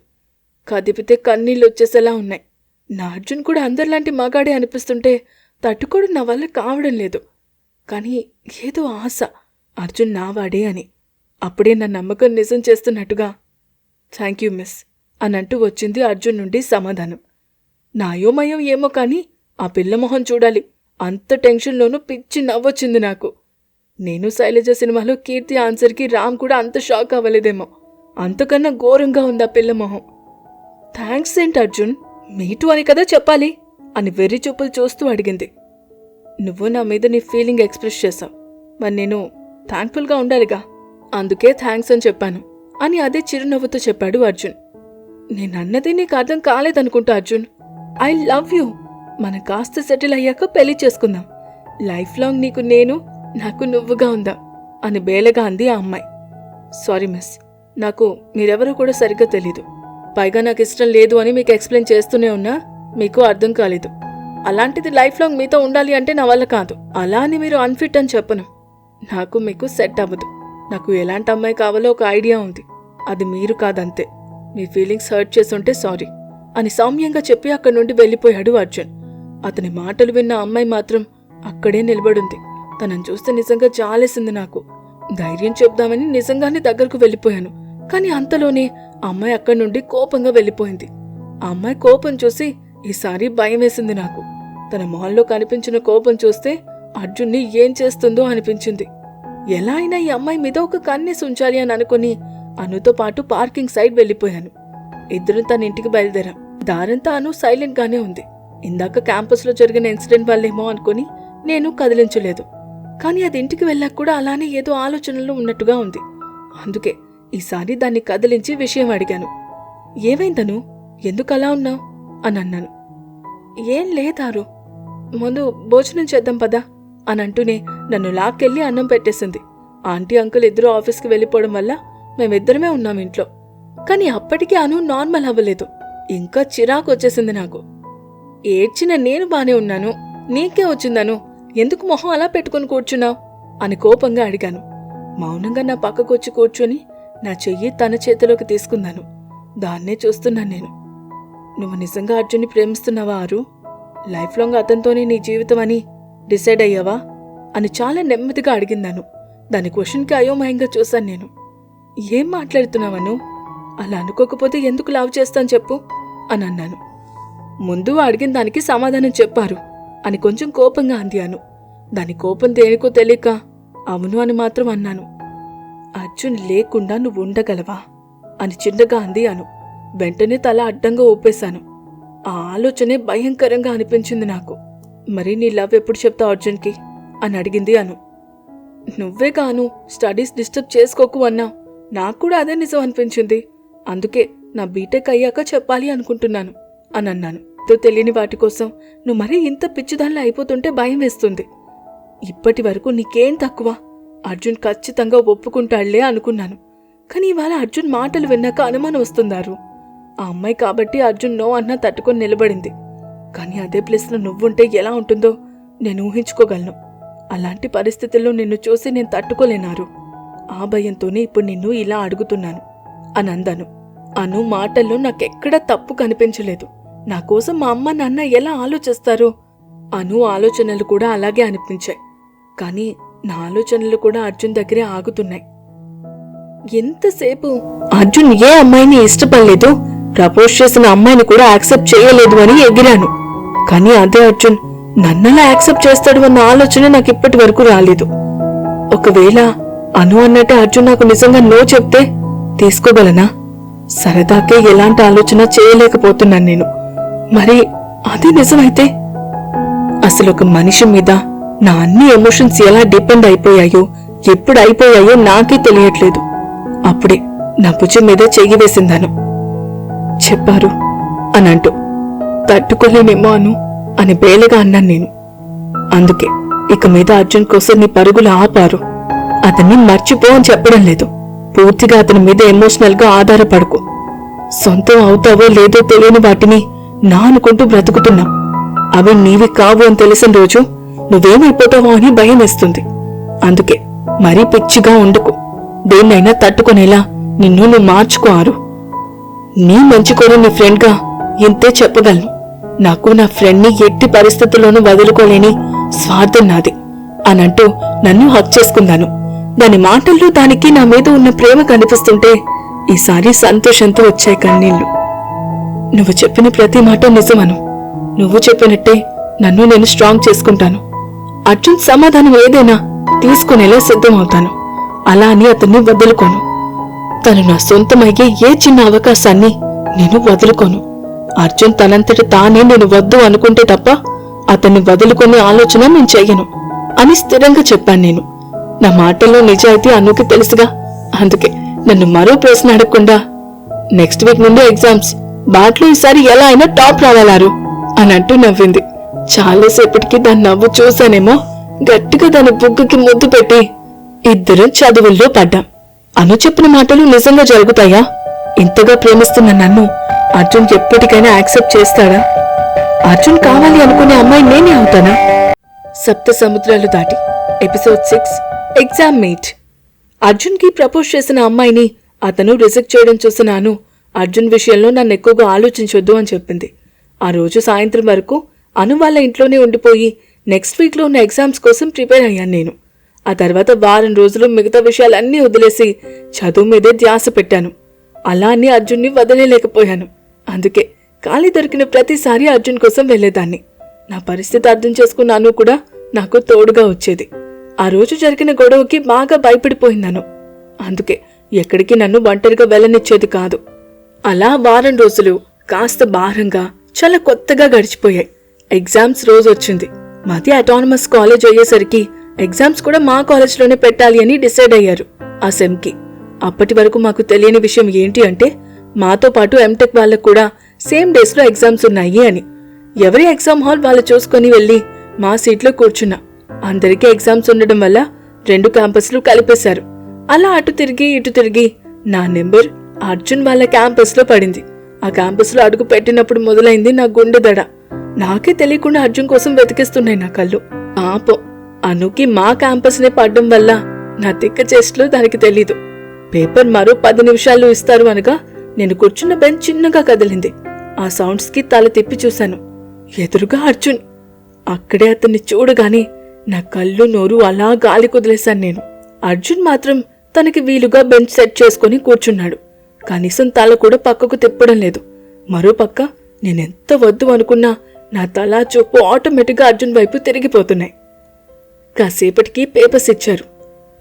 Speaker 1: కదిపితే కన్నీళ్ళు వచ్చేసేలా ఉన్నాయి. నా అర్జున్ కూడా అందరిలాంటి మగాడే అనిపిస్తుంటే తట్టుకోవడం నా వల్ల కావడం లేదు. కానీ ఏదో ఆశ అర్జున్ నావాడే అని. అప్పుడే నా నమ్మకం నిజం చేస్తున్నట్టుగా థ్యాంక్ యూ మిస్ అనంటూ వచ్చింది అర్జున్ నుండి సమాధానం. నా అయోమయం ఏమో కానీ ఆ పిల్ల మొహం చూడాలి, అంత టెన్షన్లోనూ పిచ్చి నవ్వొచ్చింది నాకు. నేను శైలజ సినిమాలో కీర్తి ఆన్సర్కి రామ్ కూడా అంత షాక్ అవ్వలేదేమో, అంతకన్నా ఘోరంగా ఉంది ఆ పిల్ల మొహం. థ్యాంక్స్ ఏంటి అర్జున్, మీటు అని కదా చెప్పాలి అని వెర్రి చూపులు చూస్తూ అడిగింది. నువ్వు నా మీద నీ ఫీలింగ్ ఎక్స్ప్రెస్ చేశావు, మరి నేను థ్యాంక్ఫుల్గా ఉండాలిగా, అందుకే థ్యాంక్స్ అని చెప్పాను అని అదే చిరునవ్వుతో చెప్పాడు అర్జున్. నేనన్నది నీకు అర్థం కాలేదనుకుంటా అర్జున్. I love you. మనం కాస్త సెటిల్ అయ్యాక పెళ్లి చేసుకుందాం. లైఫ్ లాంగ్ నీకు నేను, నాకు నువ్వుగా ఉందా అని బేలగా అంది ఆ అమ్మాయి. సారీ మిస్, నాకు మీరెవరో కూడా సరిగ్గా తెలీదు. పైగా నాకు ఇష్టం లేదు అని మీకు ఎక్స్ప్లెయిన్ చేస్తూనే ఉన్నా మీకు అర్థం కాలేదు. అలాంటిది లైఫ్ లాంగ్ మీతో ఉండాలి అంటే నా వల్ల కాదు. అలా అని మీరు అన్ఫిట్ అని చెప్పను. నాకు మీకు సెట్ అవ్వదు. నాకు ఎలాంటి అమ్మాయి కావాలో ఒక ఐడియా ఉంది, అది మీరు కాదంతే. మీ ఫీలింగ్స్ హర్ట్ చేసుంటే సారీ అని సౌమ్యంగా చెప్పి అక్కడి నుండి వెళ్ళిపోయాడు అర్జున్. అతని మాటలు విన్న అమ్మాయి మాత్రం అక్కడే నిలబడుంది. తనని చూస్తే నిజంగా జాలేసింది నాకు. ధైర్యం చెప్దామని నిజంగానే దగ్గరకు వెళ్ళిపోయాను. కానీ అంతలోనే ఆ అమ్మాయి అక్కడి నుండి కోపంగా వెళ్ళిపోయింది. ఆ అమ్మాయి కోపం చూసి ఈసారి భయం వేసింది నాకు. తన మొహంలో కనిపించిన కోపం చూస్తే అర్జున్ని ఏం చేస్తుందో అనిపించింది. ఎలా అయినా ఈ అమ్మాయి మీద ఒక కన్నేసి ఉంచాలి అని అనుకుని అనుతో పాటు పార్కింగ్ సైడ్ వెళ్ళిపోయాను. ఇద్దరం తన ఇంటికి బయలుదేరాం. దారంతా అను సైలెంట్ గానే ఉంది. ఇందాక క్యాంపస్ లో జరిగిన ఇన్సిడెంట్ వల్లేమో అనుకుని నేను కదిలించలేదు. కానీ అది ఇంటికి వెళ్ళాక కూడా అలానే ఏదో ఆలోచనలో ఉన్నట్టుగా ఉంది. అందుకే ఈసారి దాన్ని కదిలించి విషయం అడిగాను. ఏమైందను, ఎందుకు అలా ఉన్నావు అని అన్నాను. ఏం లేదారు, ముందు భోజనం చేద్దాం పదా అని అంటూనే నన్ను లాక్కెళ్ళి అన్నం పెట్టేసింది. ఆంటీ అంకుల్ ఇద్దరు ఆఫీస్కి వెళ్ళిపోవడం వల్ల మేమిద్దరమే ఉన్నాం ఇంట్లో. కానీ అప్పటికీ అను నార్మల్ అవ్వలేదు. ఇంకా చిరాకు వచ్చేసింది నాకు. ఏడ్చిన నేను బానే ఉన్నాను, నీకే వచ్చిందను, ఎందుకు మొహం అలా పెట్టుకుని కూర్చున్నావు అని కోపంగా అడిగాను. మౌనంగా నా పక్కకొచ్చి కూర్చొని నా చెయ్యి తన చేతిలోకి తీసుకున్నాను. దాన్నే చూస్తున్నాను నేను. నువ్వు నిజంగా అర్జున్ని ప్రేమిస్తున్నావా ఆరు? లైఫ్ లాంగ్ అతనితోనే నీ జీవితం అని డిసైడ్ అయ్యావా అని చాలా నెమ్మదిగా అడిగిందాను. దాని క్వశ్చన్కి అయోమయంగా చూశాను నేను. ఏం మాట్లాడుతున్నావను? అలా అనుకోకపోతే ఎందుకు లవ్ చేస్తాను చెప్పు అని అన్నాను. ముందు అడిగిన దానికి సమాధానం చెప్పారు అని కొంచెం కోపంగా అంది అను. దాని కోపం దేనికో తెలియక అవును అని మాత్రం అన్నాను. అర్జున్ లేకుండా నువ్వు ఉండగలవా అని చిన్నగా అంది అను. వెంటనే తల అడ్డంగా ఊపేశాను. ఆ ఆలోచనే భయంకరంగా అనిపించింది నాకు. మరి నీ లవ్ ఎప్పుడు చెప్తావు అర్జున్కి అని అడిగింది అను. నువ్వే కాను స్టడీస్ డిస్టర్బ్ చేసుకోకు అన్నావు. నాకు కూడా అదే నిజం అనిపించింది. అందుకే నా బీటెక్ అయ్యాక చెప్పాలి అనుకుంటున్నాను అని అన్నాను. తెలియని వాటి కోసం నువ్వు మరీ ఇంత పిచ్చిదానిలో అయిపోతుంటే భయం వేస్తుంది. ఇప్పటి వరకు నీకేం తక్కువ? అర్జున్ ఖచ్చితంగా ఒప్పుకుంటాళ్లే అనుకున్నాను. కానీ ఇవాళ అర్జున్ మాటలు విన్నాక అనుమానం వస్తుందారు. ఆ అమ్మాయి కాబట్టి అర్జున్ నో అన్నా తట్టుకొని నిలబడింది. కానీ అదే ప్లేస్లో నువ్వుంటే ఎలా ఉంటుందో నేను ఊహించుకోగలను. అలాంటి పరిస్థితుల్లో నిన్ను చూసి నేను తట్టుకోలేనారు. ఆ భయంతోనే ఇప్పుడు నిన్ను ఇలా అడుగుతున్నాను అని అందాను. అను మాటల్లో నాకెక్కడా తప్పు కనిపించలేదు. నా కోసం మా అమ్మ నాన్న ఎలా ఆలోచిస్తారో అను ఆలోచనలు కూడా అలాగే అనిపించాయి. కానీ నా ఆలోచనలు కూడా అర్జున్ దగ్గరే ఆగుతున్నాయి. ఎంతసేపు అర్జున్ ఏ అమ్మాయిని ఇష్టపడలేదు, ప్రపోజ్ చేసిన అమ్మాయిని కూడా యాక్సెప్ట్ చేయలేదు అని ఎగిరాను. కానీ అదే అర్జున్ నన్నలా యాక్సెప్ట్ చేస్తాడు అన్న ఆలోచన నాకు ఇప్పటి వరకు రాలేదు. ఒకవేళ అను అన్నట్టే అర్జున్ నాకు నిజంగా నో చెప్తే తీసుకోగలనా? సరదాకే ఎలాంటి ఆలోచన చేయలేకపోతున్నాను నేను. మరి అది నిజమైతే అసలు ఒక మనిషి మీద నా అన్ని ఎమోషన్స్ ఎలా డిపెండ్ అయిపోయాయో, ఎప్పుడు అయిపోయాయో నాకే తెలియట్లేదు. అప్పుడే నా భుజం మీద చెయ్యి వేసిందాను. చెప్పారు అనంటూ తట్టుకోలేనేమో అను అని బేలగా అన్నాను నేను. అందుకే ఇక మీద అర్జున్ కోసం నీ పరుగులు ఆపారు. అతన్ని మర్చిపో అని చెప్పడం లేదు. పూర్తిగా అతని మీద ఎమోషనల్ గా ఆధారపడకు. సొంతం అవుతావో లేదో తెలియని వాటిని నా అనుకుంటూ బ్రతుకుతున్నాం. అవి నీవి కావు అని తెలిసిన రోజు నువ్వేమైపోతావో అని భయం వేస్తుంది. అందుకే మరీ పిచ్చిగా ఉండకు. దేన్నైనా తట్టుకునేలా నిన్ను నువ్వు మార్చుకోరు. నీ మంచి కూడా నీ ఫ్రెండ్గా ఇంతే చెప్పగలను. నాకు నా ఫ్రెండ్ని ఎట్టి పరిస్థితుల్లోనూ వదులుకోలేని స్వార్థం నాది అనంటూ నన్ను హక్ చేసుకున్నాను. దాని మాటల్లో దానికి నా మీద ఉన్న ప్రేమ కనిపిస్తుంటే ఈసారి సంతోషంతో వచ్చాయి కన్నీళ్లు. నువ్వు చెప్పిన ప్రతి మాట నిజమను. నువ్వు చెప్పినట్టే నన్ను నేను స్ట్రాంగ్ చేసుకుంటాను. అర్జున్ సమాధానం ఏదైనా తీసుకునేలా సిద్ధమవుతాను. అలా అని అతన్ని వదులుకోను. తను నా సొంతమయ్యే ఏ చిన్న అవకాశాన్ని నేను వదులుకోను. అర్జున్ తనంతటి తానే నేను వద్దు అనుకుంటే తప్ప అతన్ని వదులుకునే ఆలోచన నేను చెయ్యను అని స్థిరంగా చెప్పాను నేను. నా మాటల్లో నిజాయితీ అనుకి తెలుసుగా. అందుకే నన్ను మరో ప్రశ్న అడగకుండా నెక్స్ట్ వీక్ నుండి ఎగ్జామ్స్, బాట్లో ఈసారి ఎలా అయినా టాప్ రావాలారు అని అంటూ నవ్వింది. చాలాసేపటికి దాని నవ్వు చూశానేమో గట్టిగా దాని బుగ్గకి ముద్దు పెట్టి ఇద్దరం చదువుల్లో పడ్డాం. అను చెప్పిన మాటలు నిజంగా జరుగుతాయా? ఇంతగా ప్రేమిస్తున్న నన్ను అర్జున్ ఎప్పటికైనా యాక్సెప్ట్ చేస్తాడా? అర్జున్ కావాలి అనుకునే అమ్మాయి నేనే అవుతానా? సప్త సముద్రాలు దాటి ఎపిసోడ్ 6 ఎగ్జామ్ మేట్. అర్జున్ కి ప్రపోజ్ చేసిన అమ్మాయిని అతను రిజెక్ట్ చేయడం చూసిన అను అర్జున్ విషయంలో నన్ను ఎక్కువగా ఆలోచించొద్దు అని చెప్పింది. ఆ రోజు సాయంత్రం వరకు అను వాళ్ళ ఇంట్లోనే ఉండిపోయి నెక్స్ట్ వీక్లో ఉన్న ఎగ్జామ్స్ కోసం ప్రిపేర్ అయ్యాను నేను. ఆ తర్వాత వారం రోజులు మిగతా విషయాలన్నీ వదిలేసి చదువు మీదే ధ్యాస పెట్టాను. అలా అని అర్జున్ని వదిలేలేకపోయాను. అందుకే ఖాళీ దొరికిన ప్రతిసారి అర్జున్ కోసం వెళ్లేదాన్ని. నా పరిస్థితి అర్థం చేసుకున్న అను కూడా నాకు తోడుగా వచ్చేది. ఆ రోజు జరిగిన గొడవకి బాగా భయపడిపోయిందను. అందుకే ఎక్కడికి నన్ను ఒంటరిగా వెళ్ళనిచ్చేది కాదు. అలా వారం రోజులు కాస్త భారంగా చాలా కొత్తగా గడిచిపోయాయి. ఎగ్జామ్స్ రోజు వచ్చింది. మాది అటానమస్ కాలేజ్ అయ్యేసరికి ఎగ్జామ్స్ కూడా మా కాలేజ్లోనే పెట్టాలి అని డిసైడ్ అయ్యారు ఆ సెమ్కి. అప్పటి వరకు మాకు తెలియని విషయం ఏంటి అంటే మాతో పాటు ఎంటెక్ వాళ్ళకు కూడా సేమ్ డేస్లో ఎగ్జామ్స్ ఉన్నాయి అని. ఎవరి ఎగ్జామ్ హాల్ వాళ్ళు చూసుకుని వెళ్ళి మా సీట్లో కూర్చున్నా. అందరికీ ఎగ్జామ్స్ ఉండడం వల్ల 2 క్యాంపస్లు కలిపేశారు. అలా అటు తిరిగి ఇటు తిరిగి నా నెంబర్ అర్జున్ వాళ్ళ క్యాంపస్లో పడింది. ఆ క్యాంపస్లో అడుగు పెట్టినప్పుడు మొదలైంది నా గుండె దడ. నాకే తెలియకుండా అర్జున్ కోసం వెతికిస్తున్నాయి నా కళ్ళు. పాపం అనుకి మా క్యాంపస్నే పడ్డం వల్ల నా తిక్క చేష్టలు దానికి తెలీదు. పేపర్ మరో 10 నిమిషాల్లో ఇస్తారు అనగా నేను కూర్చున్న బెంచ్ చిన్నగా కదిలింది. ఆ సౌండ్స్ కి తల తిప్పి చూశాను. ఎదురుగా అర్జున్. అక్కడే అతన్ని చూడగానే నా కళ్ళు నోరు అలా గాలి కుదిలేశాను నేను. అర్జున్ మాత్రం తనకి వీలుగా బెంచ్ సెట్ చేసుకుని కూర్చున్నాడు. కనీసం తల కూడా పక్కకు తిప్పడం లేదు. మరోపక్క నేనెంత వద్దు అనుకున్నా నా తల చూపు ఆటోమేటిక్గా అర్జున్ వైపు తిరిగిపోతున్నాయి. కాసేపటికి పేపర్స్ ఇచ్చారు.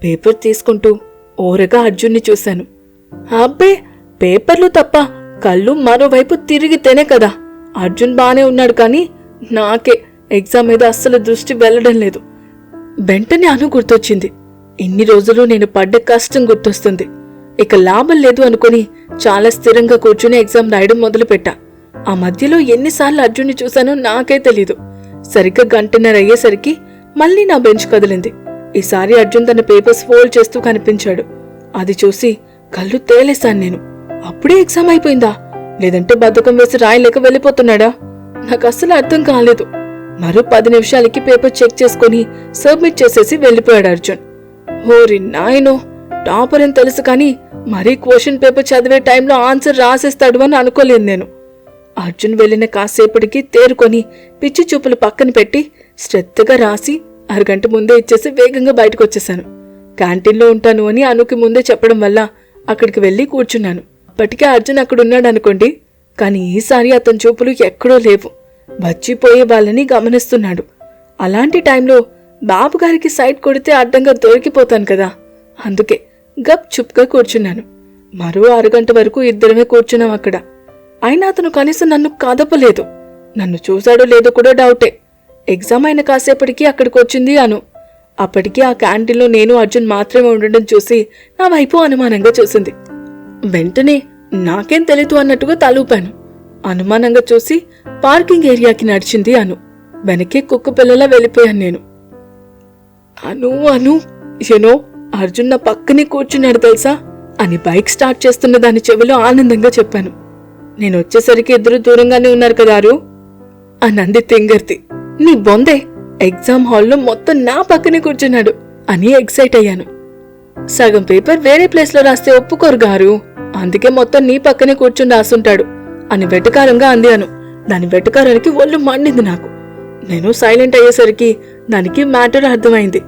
Speaker 1: పేపర్ తీసుకుంటూ ఓరగా అర్జున్ని చూశాను. అబ్బే, పేపర్లు తప్ప కళ్ళు మరోవైపు తిరిగితేనే కదా. అర్జున్ బానే ఉన్నాడు, కానీ నాకే ఎగ్జామ్ మీద అస్సలు దృష్టి వెళ్లడం లేదు. వెంటనే అను గుర్తొచ్చింది. ఇన్ని రోజులు నేను పడ్డ కష్టం గుర్తొస్తుంది. ఇక లాభం లేదు అనుకుని చాలా స్థిరంగా కూర్చుని ఎగ్జామ్ రాయడం మొదలుపెట్టా. ఆ మధ్యలో ఎన్నిసార్లు అర్జున్ని చూశానో నాకే తెలీదు. సరిగ్గా 1:30 అయ్యేసరికి మళ్లీ నా బెంచ్ కదిలింది. ఈసారి అర్జున్ తన పేపర్స్ ఫోల్డ్ చేస్తూ కనిపించాడు. అది చూసి కళ్ళు తేలేశాను నేను. అప్పుడే ఎగ్జామ్ అయిపోయిందా, లేదంటే బద్ధకం వేసి రాయలేక వెళ్ళిపోతున్నాడా? నాకు అస్సలు అర్థం కాలేదు. మరో 10 నిమిషాలకి పేపర్ చెక్ చేసుకుని సబ్మిట్ చేసేసి వెళ్ళిపోయాడు అర్జున్. ఓరి నాయనో, టాపర్ అని తెలుసు కానీ మరీ క్వశ్చన్ పేపర్ చదివే టైంలో ఆన్సర్ రాసేస్తాడు అని అనుకోలేదు నేను. అర్జున్ వెళ్లిన కాసేపటికి తేరుకొని పిచ్చి చూపులు పక్కన పెట్టి శ్రద్ధగా రాసి అరగంట ముందే ఇచ్చేసి వేగంగా బయటకు వచ్చేశాను. క్యాంటీన్లో ఉంటాను అని అనుకి ముందే చెప్పడం వల్ల అక్కడికి వెళ్లి కూర్చున్నాను. అప్పటికే అర్జున్ అక్కడున్నాడనుకోండి, కానీ ఈసారి అతని చూపులు ఎక్కడో లేవు. వచ్చిపోయే వాళ్ళని గమనిస్తున్నాడు. అలాంటి టైంలో బాబుగారికి సైట్ కొడితే అడ్డంగా దొరికిపోతాను కదా. అందుకే గప్ చుప్గా కూర్చున్నాను. మరో అరగంట వరకు ఇద్దరమే కూర్చున్నాం అక్కడ. అయినా అతను కనీసం నన్ను కదపలేదు. నన్ను చూశాడో లేదో కూడా డౌటే. ఎగ్జామ్ అయిన కాసేపటికి అక్కడికి వచ్చింది అను. అప్పటికి ఆ క్యాంటీన్లో నేను అర్జున్ మాత్రమే ఉండడం చూసి నా వైపు అనుమానంగా చూసింది. వెంటనే నాకేం తెలీదు అన్నట్టుగా తలూపాను. అనుమానంగా చూసి పార్కింగ్ ఏరియాకి నడిచింది అను. వెనకే కుక్క పిల్లలా వెళ్ళిపోయాను నేను. అను అను యూనో, అర్జున్ నా పక్కనే కూర్చున్నాడు తెలుసా అని బైక్ స్టార్ట్ చేస్తున్న దాని చెవిలో ఆనందంగా చెప్పాను. నేను వచ్చేసరికి ఇద్దరు దూరంగానే ఉన్నారు కదారు అని అంది తింగర్తి. నీ బొందే, ఎగ్జామ్ హాల్లో మొత్తం నా పక్కనే కూర్చున్నాడు అని ఎక్సైట్ అయ్యాను. సగం పేపర్ వేరే ప్లేస్లో రాస్తే ఒప్పుకోరు గారు, అందుకే మొత్తం నీ పక్కనే కూర్చుని రాసుంటాడు అని వెటకారంగా అంది అను. దాని వెటకారానికి ఒళ్ళు మండింది నాకు. నేను సైలెంట్ అయ్యేసరికి దానికి మ్యాటర్ అర్థమైంది.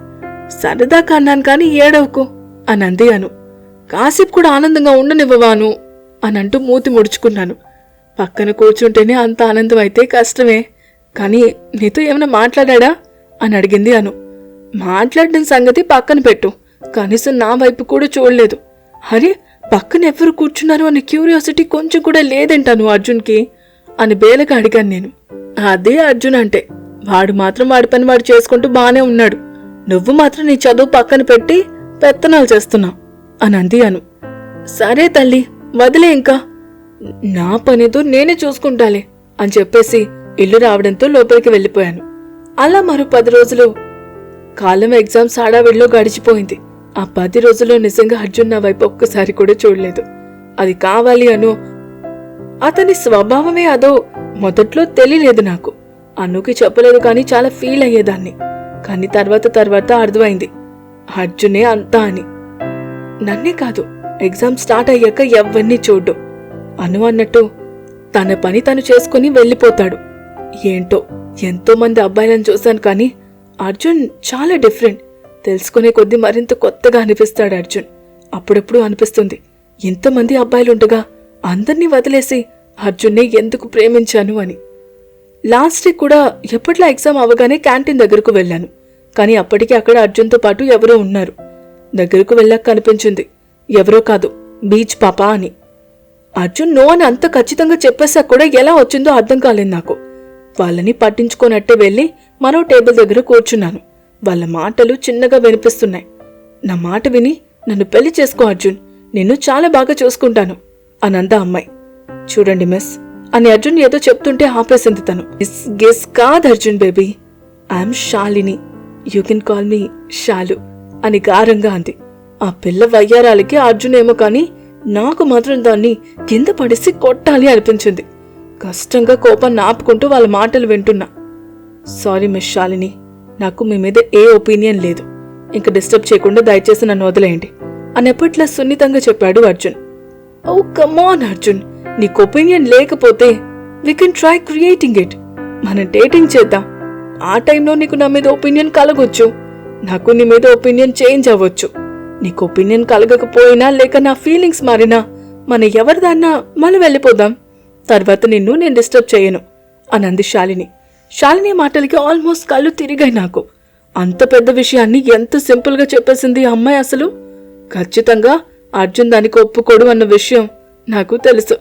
Speaker 1: సరదాగా అన్నాను కానీ ఏడవకు అని అంది అను. కాసేపు కూడా ఆనందంగా ఉండనివ్వవాను అని అంటూ మూతి ముడుచుకున్నాను. పక్కన కూర్చుంటేనే అంత ఆనందం అయితే కష్టమే, కానీ నీతో ఏమైనా మాట్లాడా అని అడిగింది అను. మాట్లాడిన సంగతి పక్కన పెట్టు, కనీసం నా వైపు కూడా చూడలేదు. అరే, పక్కన ఎవరు కూర్చున్నారు అనే క్యూరియాసిటీ కొంచెం కూడా లేదంటాను అర్జున్కి అని బేలగా అడిగాను నేను. అదే అర్జున్ అంటే, వాడు మాత్రం వాడి పని వాడు చేసుకుంటూ బానే ఉన్నాడు. నువ్వు మాత్రం నీ చదువు పక్కన పెట్టి పెత్తనాలు చేస్తున్నావు అని అంది అను. సరే తల్లి, వదిలే, ఇంకా నా పనితో నేనే చూసుకుంటాలే అని చెప్పేసి ఇల్లు రావడంతో లోపలికి వెళ్ళిపోయాను. అలా మరో 10 రోజులు కాలం ఎగ్జామ్స్ హడావిడిలో గడిచిపోయింది. ఆ 10 రోజుల్లో నిజంగా అర్జున్ నా వైపు ఒక్కసారి కూడా చూడలేదు. అది కావాలి అను, అతని స్వభావమే అదో మొదట్లో తెలియలేదు నాకు. అనుకి చెప్పలేదు కానీ చాలా ఫీల్ అయ్యేదాన్ని. కానీ తర్వాత అర్థమైంది అర్జునే అంతా అని. నన్నే కాదు, ఎగ్జామ్ స్టార్ట్ అయ్యాక ఎవరిని చూడ్డు. అను అన్నట్టు తన పని తను చేసుకుని వెళ్ళిపోతాడు. ఏంటో, ఎంతో మంది అబ్బాయిలను చూశాను కానీ అర్జున్ చాలా డిఫరెంట్. తెలుసుకునే కొద్దీ మరింత కొత్తగా అనిపిస్తాడు అర్జున్. అప్పుడప్పుడు అనిపిస్తుంది, ఎంతమంది అబ్బాయిలుండగా అందర్నీ వదిలేసి అర్జున్నే ఎందుకు ప్రేమించాను అని. లాస్ట్ వీక్ కూడా ఎప్పట్లా ఎగ్జామ్ అవగానే క్యాంటీన్ దగ్గరకు వెళ్ళాను. కానీ అప్పటికి అక్కడ అర్జున్తో పాటు ఎవరో ఉన్నారు. దగ్గరకు వెళ్ళాక కనిపించింది, ఎవరో కాదు, బీచ్ పాపా అని. అర్జున్ నో అని అంత ఖచ్చితంగా చెప్పేశాక కూడా ఎలా వచ్చిందో అర్థం కాలేదు నాకు. వాళ్ళని పట్టించుకోనట్టే వెళ్ళి మరో టేబుల్ దగ్గర కూర్చున్నాను. వాళ్ళ మాటలు చిన్నగా వినిపిస్తున్నాయి. నా మాట విని నన్ను పెళ్లి చేసుకో అర్జున్, నిన్ను చాలా బాగా చూసుకుంటాను అనందా అమ్మాయి. చూడండి మిస్ అని అర్జున్ ఏదో చెప్తుంటే ఆపేసింది తను. గెస్ కాదు Arjun baby, I'm Shalini, you can call me Shalu అని గారంగా అంది. ఆ పిల్ల వయ్యారాలకి అర్జున్ ఏమో కానీ నాకు మాత్రం దాన్ని కింద పడేసి కొట్టాలి అనిపించింది. కష్టంగా కోపాన్ని ఆపుకుంటూ వాళ్ళ మాటలు వింటున్నా. సారీ మిస్ శాలిని, నాకు మీ మీద ఏ ఒపీనియన్ లేదు. ఇంక డిస్టర్బ్ చేయకుండా దయచేసి నన్ను వదిలేయండి అని ఎప్పట్లా సున్నితంగా చెప్పాడు అర్జున్. ఓ కమాన్ అర్జున్, నీకు ఒపీనియన్ లేకపోతే we can try creating it. మనం డేటింగ్ చేద్దాం. ఆ టైంలో నీకు నా మీద ఒపీనియన్ కలగొచ్చు, నాకు నీ మీద ఒపీనియన్ చేంజ్ అవ్వచ్చు. నీకు ఒపీనియన్ కలగకపోయినా లేక నా ఫీలింగ్స్ మారినా మన ఎవరిదాన్నా మనం వెళ్ళిపోదాం. తర్వాత నిన్ను నేను డిస్టర్బ్ చేయను అని అంది శాలిని. శాలిని మాటలకి ఆల్మోస్ట్ కళ్ళు తిరిగాయి నాకు. అంత పెద్ద విషయాన్ని ఎంత సింపుల్గా చెప్పేసింది ఆ అమ్మాయి. అసలు ఖచ్చితంగా అర్జున్ దానికి ఒప్పుకోడు అన్న విషయం నాకు తెలుసు.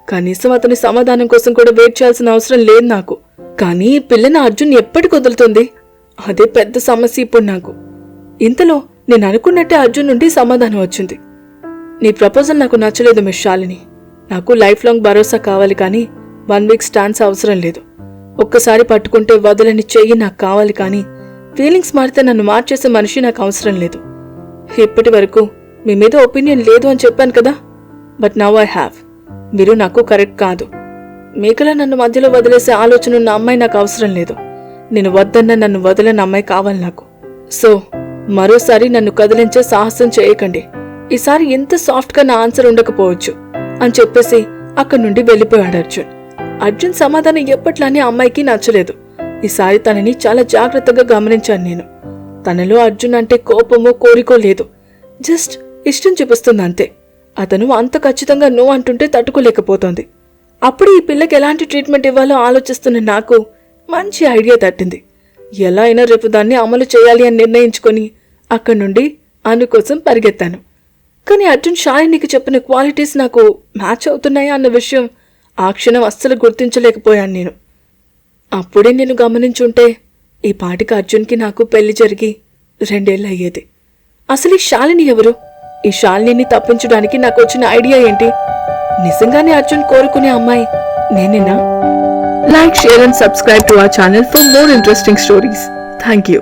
Speaker 1: కనీసం అతని సమాధానం కోసం కూడా వెయిట్ చేయాల్సిన అవసరం లేదు నాకు. కానీ ఈ పిల్లని అర్జున్ ఎప్పటికి వదులుతుంది? అదే పెద్ద సమస్య ఇప్పుడు నాకు. ఇంతలో నేను అనుకున్నట్టే అర్జున్ నుండి సమాధానం వచ్చింది. నీ ప్రపోజల్ నాకు నచ్చలేదు మిస్ శాలిని. నాకు లైఫ్ లాంగ్ భరోసా కావాలి కానీ 1 వీక్ స్టాన్స్ అవసరం లేదు. ఒక్కసారి పట్టుకుంటే వదలని చెయ్యి నాకు కావాలి కానీ ఫీలింగ్స్ మారితే నన్ను మార్చేసే మనిషి నాకు అవసరం లేదు. ఇప్పటి వరకు మీ మీద ఒపీనియన్ లేదు అని చెప్పాను కదా, బట్ నౌ ఐ హ్యావ్. మీరు నాకు కరెక్ట్ కాదు. మీకలా నన్ను మధ్యలో వదిలేసే ఆలోచన ఉన్న అమ్మాయి నాకు అవసరం లేదు. నేను వద్దన్న నన్ను వదిలేని అమ్మాయి కావాలి నాకు. సో మరోసారి నన్ను కదిలించే సాహసం చేయకండి. ఈసారి ఎంత సాఫ్ట్గా నా ఆన్సర్ ఉండకపోవచ్చు అని చెప్పేసి అక్కడి నుండి వెళ్ళిపోయాడు అర్జున్. అర్జున్ సమాధానం ఎప్పట్లానే అమ్మాయికి నచ్చలేదు. ఈసారి తనని చాలా జాగ్రత్తగా గమనించాను నేను. తనలో అర్జున్ అంటే కోపమో కోరికో లేదు, జస్ట్ ఇష్టం చూపిస్తుంది అంతే. అతను అంత ఖచ్చితంగా నో అంటుంటే తట్టుకోలేకపోతోంది. అప్పుడు ఈ పిల్లకి ఎలాంటి ట్రీట్మెంట్ ఇవ్వాలో ఆలోచిస్తున్న నాకు మంచి ఐడియా తట్టింది. ఎలా అయినా రేపు దాన్ని అమలు చేయాలి అని నిర్ణయించుకొని అక్కడి నుండి అను కోసం పరిగెత్తాను. కానీ అర్జున్ శాలినికి చెప్పిన క్వాలిటీస్ నాకు మ్యాచ్ అవుతున్నాయా అన్న విషయం ఆ క్షణం అస్సలు గుర్తించలేకపోయాను నేను. అప్పుడే నేను గమనించుంటే ఈ పాటికి అర్జున్కి నాకు పెళ్లి జరిగి 2 ఏళ్ళు అయ్యేది. అసలు ఈ శాలిని ఎవరు? ఈ శాలిని తప్పించడానికి నాకు వచ్చిన ఐడియా ఏంటి? నిజంగానే అర్జున్ కోరుకునే అమ్మాయి నేనేనా? Like, share and subscribe to our channel for more interesting stories. Thank you.